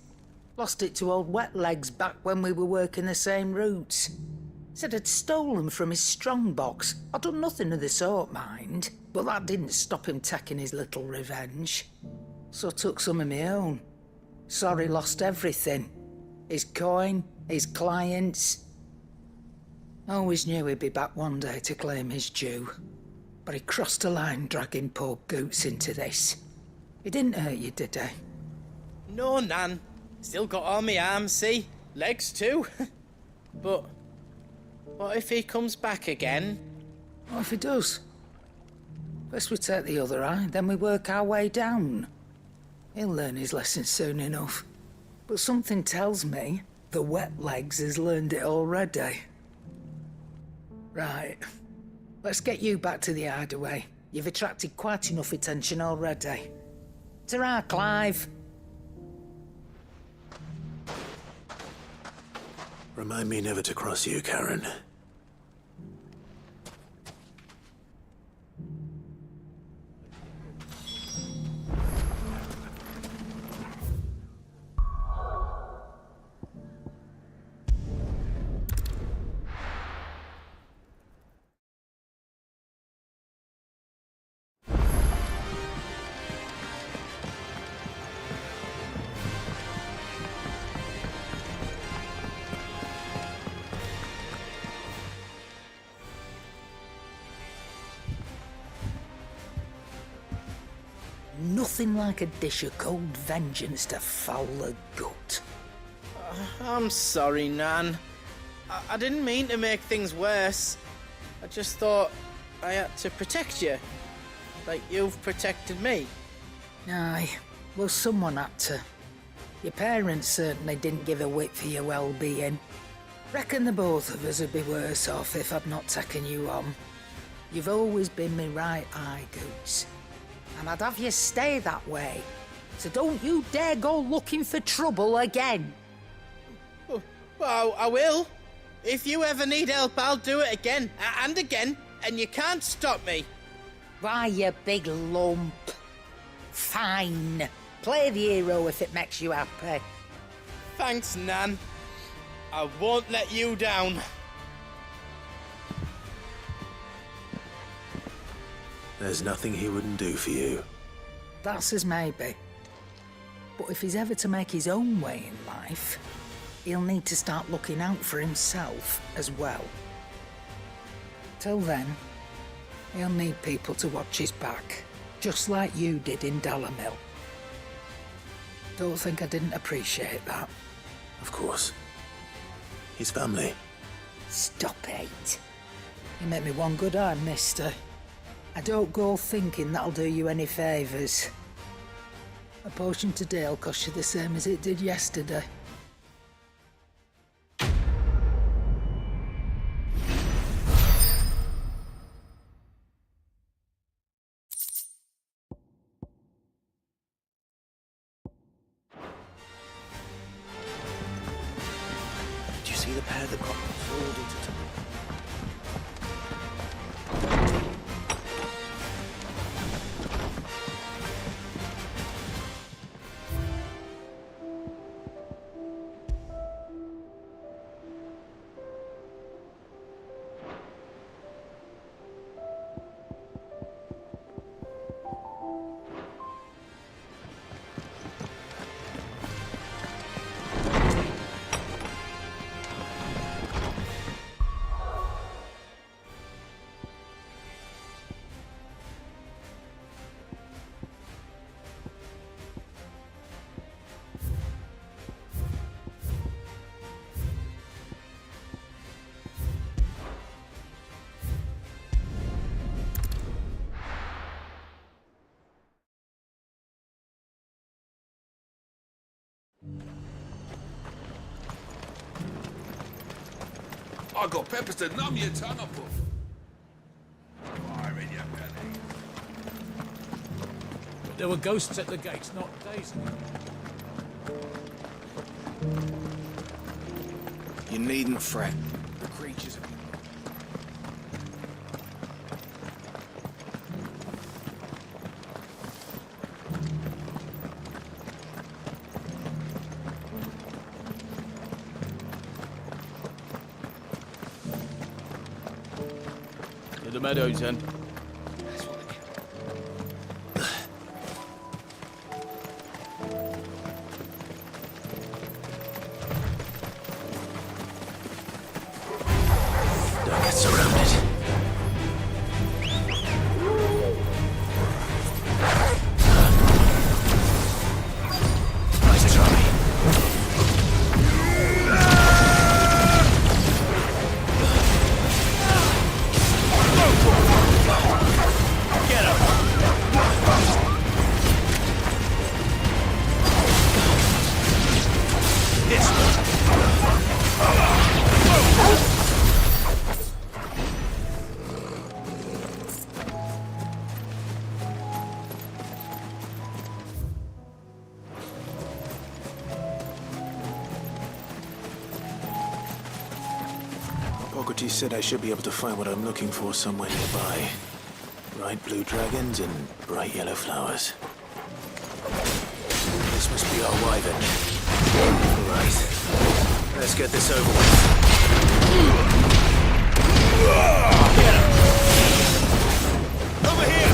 Speaker 8: Lost it to old Wet Legs back when we were working the same routes. Said I'd stolen from his strongbox. I'd done nothing of the sort, mind. But that didn't stop him taking his little revenge. So I took some of my own. Sorry, lost everything. His coin, his clients. Always knew he'd be back one day to claim his due. But he crossed a line dragging poor Goots into this. He didn't hurt you, did he?
Speaker 6: No, Nan. Still got all my arms, see? Legs too. But what if he comes back again?
Speaker 8: What if he does? First we take the other eye, then we work our way down. He'll learn his lesson soon enough. But something tells me the Wet Legs has learned it already. Right. Let's get you back to the hideaway. You've attracted quite enough attention already. Ta-ra, Clive.
Speaker 1: Remind me never to cross you, Karen.
Speaker 8: Nothing like a dish of cold vengeance to foul the gut.
Speaker 6: I'm sorry, Nan. I didn't mean to make things worse. I just thought I had to protect you. Like you've protected me.
Speaker 8: Aye, well, someone had to. Your parents certainly didn't give a whit for your well-being. Reckon the both of us would be worse off if I'd not taken you on. You've always been me right eye, Goots. And I'd have you stay that way. So don't you dare go looking for trouble again.
Speaker 6: Well, I will. If you ever need help, I'll do it again and again, and you can't stop me.
Speaker 8: Why, you big lump. Fine. Play the hero if it makes you happy.
Speaker 6: Thanks, Nan. I won't let you down.
Speaker 1: There's nothing he wouldn't do for you.
Speaker 8: That's as maybe. But if he's ever to make his own way in life, he'll need to start looking out for himself as well. Till then, he'll need people to watch his back, just like you did in Dalimil. Don't think I didn't appreciate that.
Speaker 1: Of course. His family.
Speaker 8: Stop it. You make me one good eye, mister. I don't go thinking that'll do you any favours. A potion today'll cost you the same as it did yesterday.
Speaker 17: Do you see the pair that got pulled into time?
Speaker 20: I got peppers to numb your tongue up.
Speaker 18: There were ghosts at the gates not days ago.
Speaker 20: You needn't fret.
Speaker 18: The creatures are...
Speaker 20: To the meadows, then.
Speaker 1: Said I should be able to find what I'm looking for somewhere nearby. Bright blue dragons and bright yellow flowers. This must be our wyvern. Right. Let's get this over with. Get him! Over here!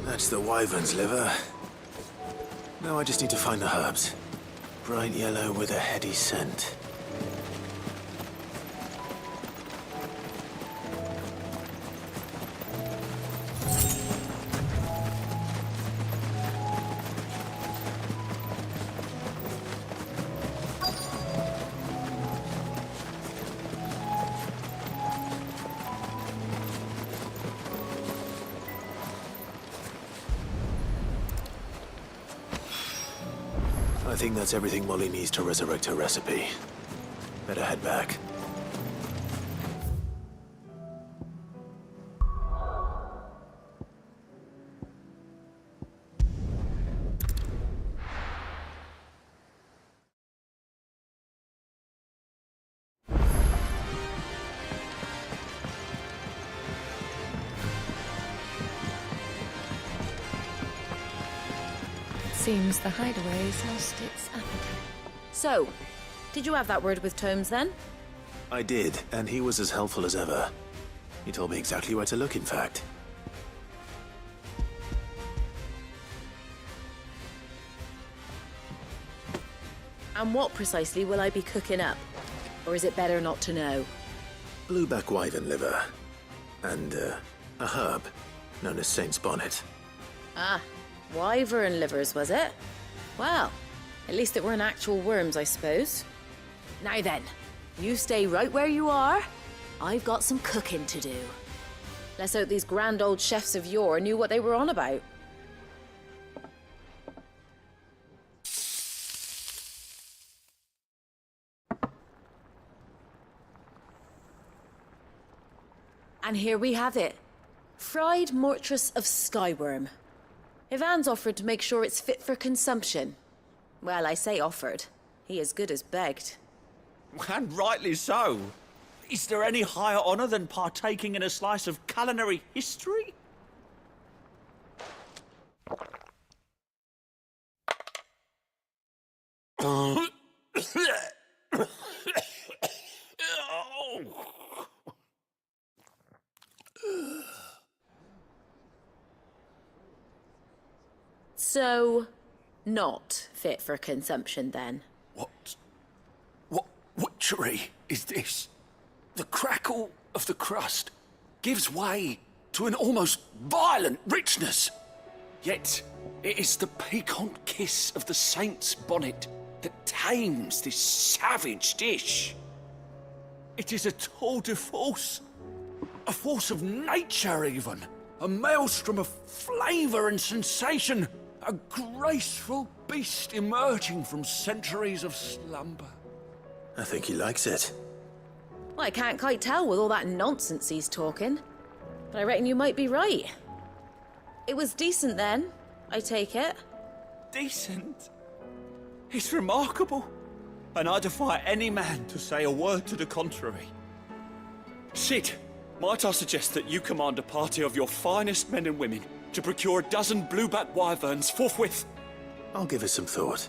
Speaker 1: That's the wyvern's liver. Now I just need to find the herbs. Bright yellow with a heady scent. I think that's everything Molly needs to resurrect her recipe. Better head back.
Speaker 2: Seems the hideaway's lost its appetite.
Speaker 3: So, did you have that word with Tomes then?
Speaker 1: I did, and he was as helpful as ever. He told me exactly where to look, in fact.
Speaker 3: And what precisely will I be cooking up? Or is it better not to know?
Speaker 1: Blueback wyvern liver. And, a herb known as Saint's Bonnet.
Speaker 3: Ah, wyvern livers, was it? Well, at least it weren't actual worms, I suppose. Now then, you stay right where you are. I've got some cooking to do. Let's hope these grand old chefs of yore knew what they were on about. And here we have it. Fried mortress of skyworm. Ivan's offered to make sure it's fit for consumption. Well, I say offered. He as good as begged.
Speaker 18: And rightly so. Is there any higher honour than partaking in a slice of culinary history?
Speaker 3: So, not fit for consumption then?
Speaker 18: What witchery is this? The crackle of the crust gives way to an almost violent richness. Yet, it is the piquant kiss of the saint's bonnet that tames this savage dish. It is a tour de force, a force of nature even, a maelstrom of flavour and sensation, a graceful beast emerging from centuries of slumber.
Speaker 1: I think he likes it.
Speaker 3: Well, I can't quite tell with all that nonsense he's talking. But I reckon you might be right. It was decent then, I take it.
Speaker 18: Decent? It's remarkable. And I defy any man to say a word to the contrary. Sid, might I suggest that you command a party of your finest men and women to procure a dozen blueback wyverns forthwith?
Speaker 1: I'll give it some thought.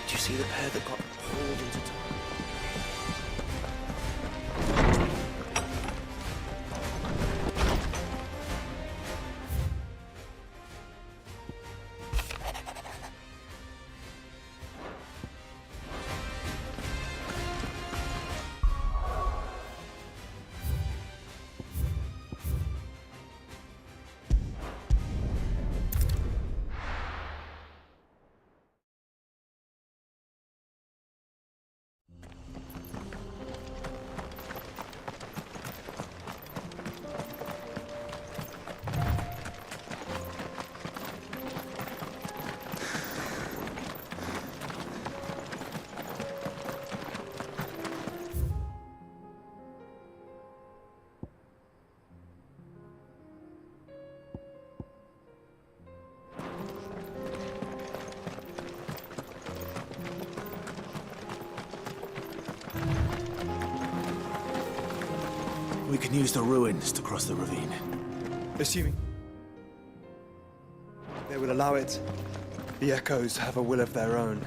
Speaker 17: Did you see the pair that got pulled into time?
Speaker 1: We can use the ruins to cross the ravine.
Speaker 11: Assuming they will allow it, the echoes have a will of their own.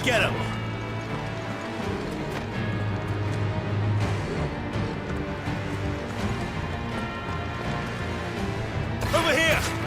Speaker 12: Get him! Over here!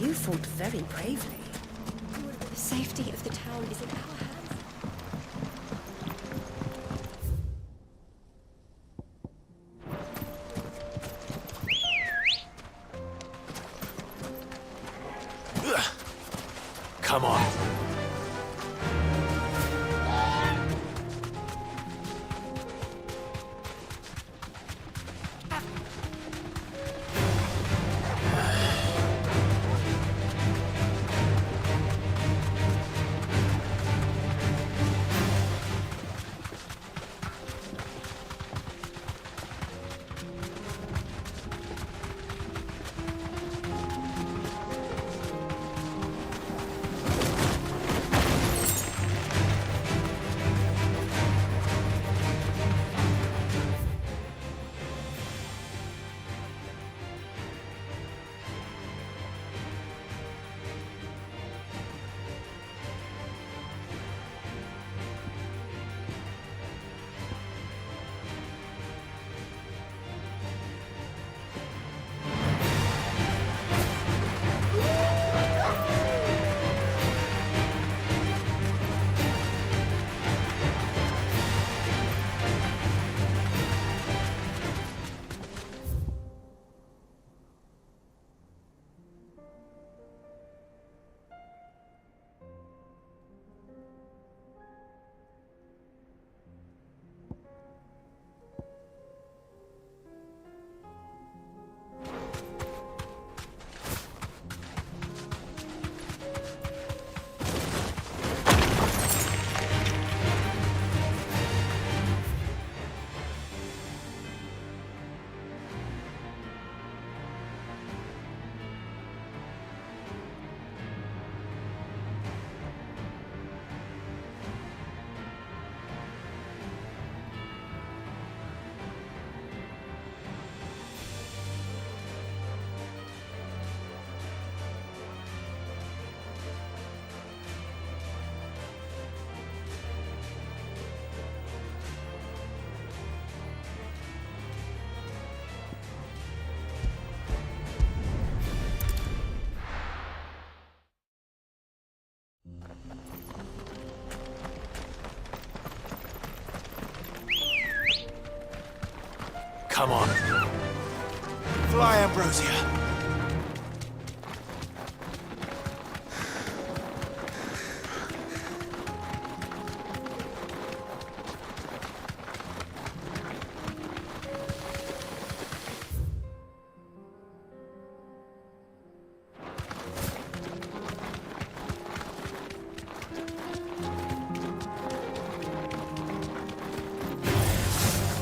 Speaker 2: You fought very bravely. The safety of the town is in our hands.
Speaker 12: Come on.
Speaker 1: Come on. Fly, Ambrosia.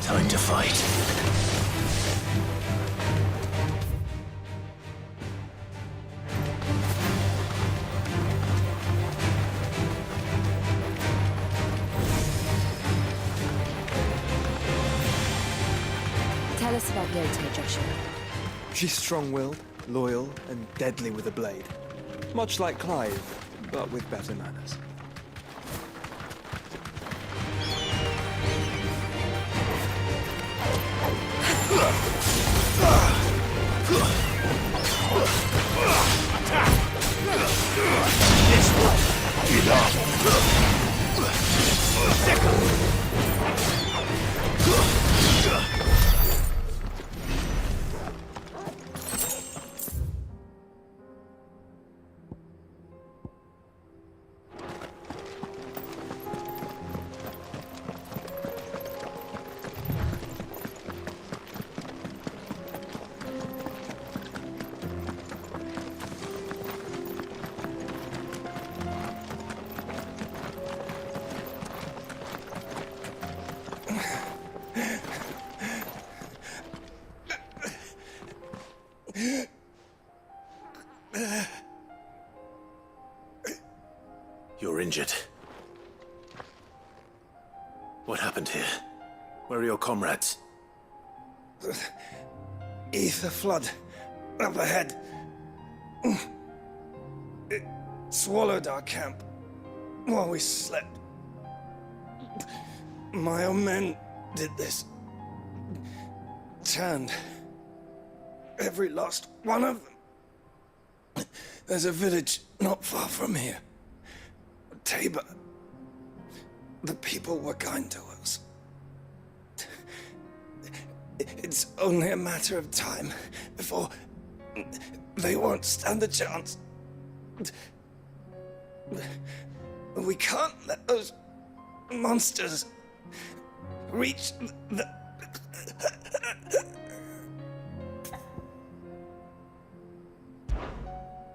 Speaker 1: Time to fight.
Speaker 2: Tell us about ALETHEIA, Joshua.
Speaker 11: She's strong-willed, loyal, and deadly with a blade. Much like Clive, but with better manners.
Speaker 1: You're injured. What happened here? Where are your comrades?
Speaker 21: Ether flood up ahead. It swallowed our camp while we slept. My own men did this. Turned every last one of them. There's a village not far from here. Tabor. The people were kind to us. It's only a matter of time before they won't stand a chance. We can't let those monsters reach the...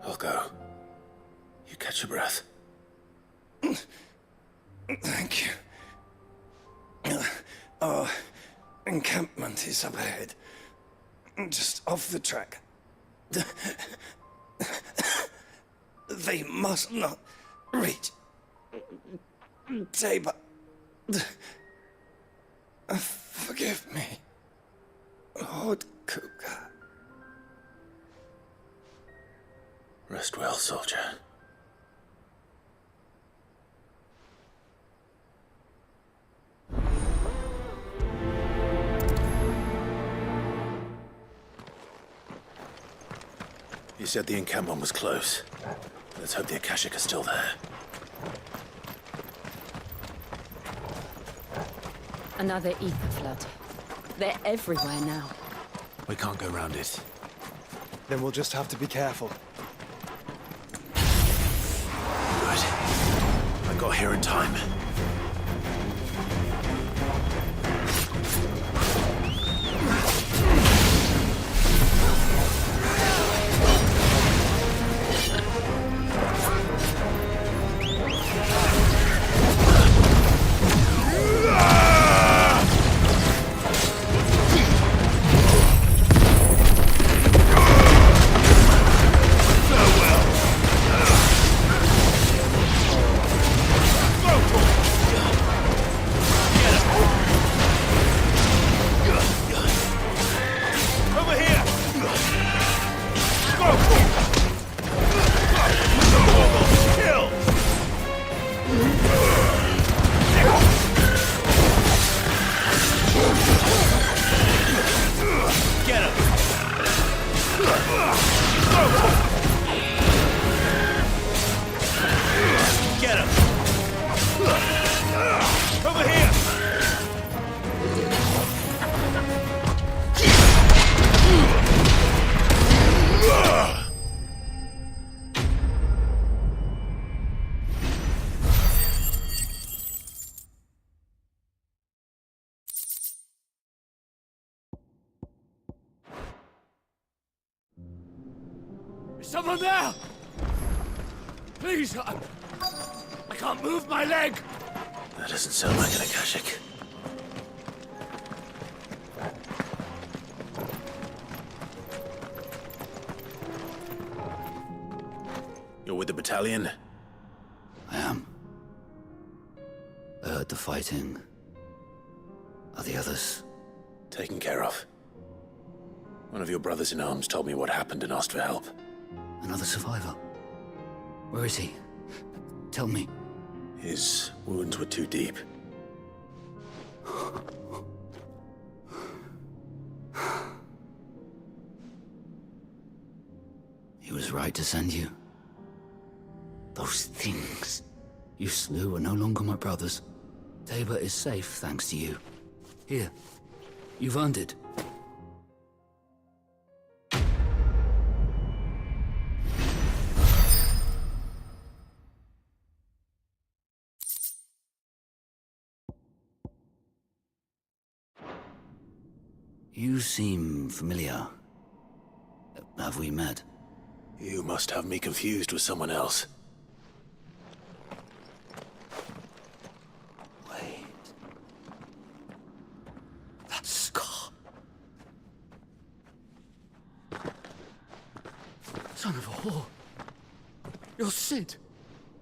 Speaker 1: I'll go. You catch your breath.
Speaker 21: Thank you. Our encampment is up ahead. Just off the track. They must not reach Tabor. Forgive me, Lord Kuka.
Speaker 1: Rest well, soldier. You said the encampment was close. Let's hope the Akashic are still there.
Speaker 2: Another ether flood. They're everywhere now.
Speaker 1: We can't go round it.
Speaker 11: Then we'll just have to be careful.
Speaker 1: Good. I got here in time.
Speaker 18: Is someone there? Please, I can't move my leg.
Speaker 1: That doesn't sound like an Akashic. You're with the battalion?
Speaker 18: I am. I heard the fighting. Are the others?
Speaker 1: Taken care of. One of your brothers in arms told me what happened and asked for help.
Speaker 18: Another survivor? Where is he? Tell me.
Speaker 1: His wounds were too deep.
Speaker 18: He was right to send you. Those things you slew are no longer my brothers. Tabor is safe thanks to you. Here, you've earned it. You seem familiar. Have we met?
Speaker 1: You must have me confused with someone else.
Speaker 18: Wait. That scar. Son of a whore. You're Sid.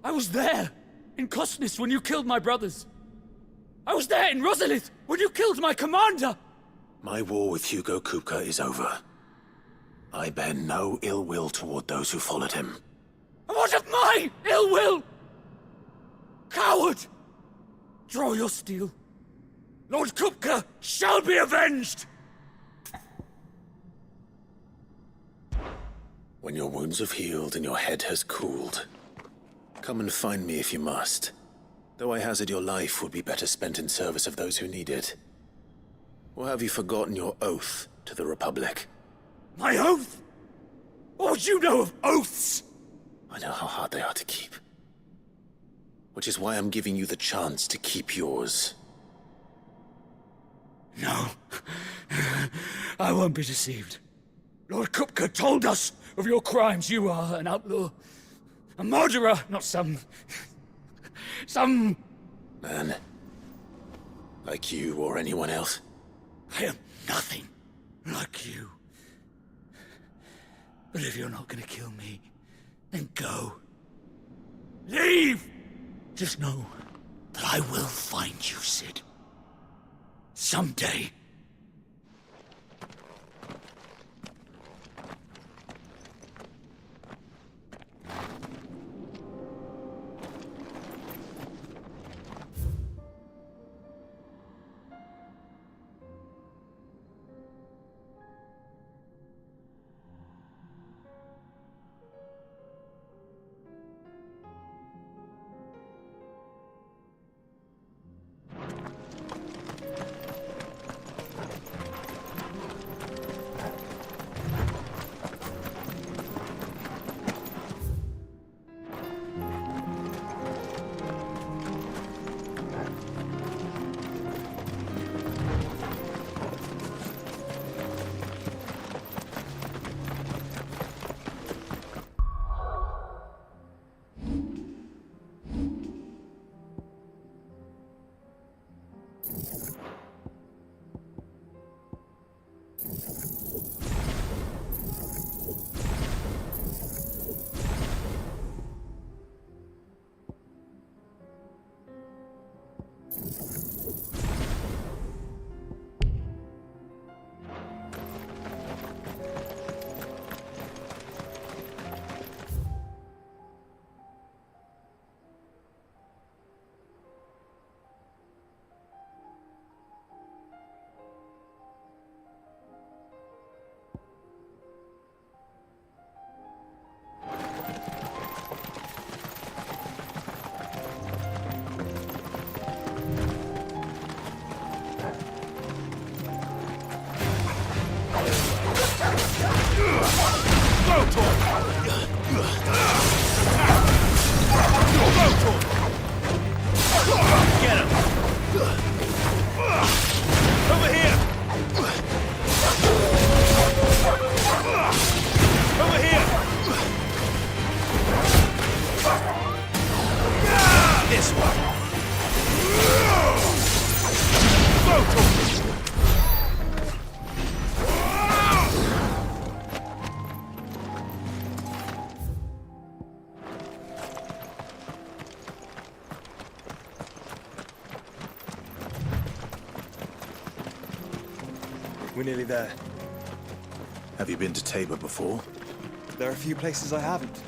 Speaker 18: I was there in Cosnis when you killed my brothers. I was there in Rosalith when you killed my commander.
Speaker 1: My war with Hugo Kupka is over. I bear no ill will toward those who followed him.
Speaker 18: And what of my ill will? Coward! Draw your steel. Lord Kupka shall be avenged!
Speaker 1: When your wounds have healed and your head has cooled, come and find me if you must. Though I hazard your life would be better spent in service of those who need it. Or have you forgotten your oath to the Republic?
Speaker 18: My oath? What would you know of oaths?
Speaker 1: I know how hard they are to keep. Which is why I'm giving you the chance to keep yours.
Speaker 18: No. I won't be deceived. Lord Kupka told us of your crimes. You are an outlaw. A murderer, not some
Speaker 1: man. Like you or anyone else.
Speaker 18: I am nothing like you. But if you're not gonna kill me, then go. Leave! Just know that I will find you, Sid. Someday.
Speaker 11: We're nearly there.
Speaker 1: Have you been to Tabor before?
Speaker 11: There are a few places I haven't.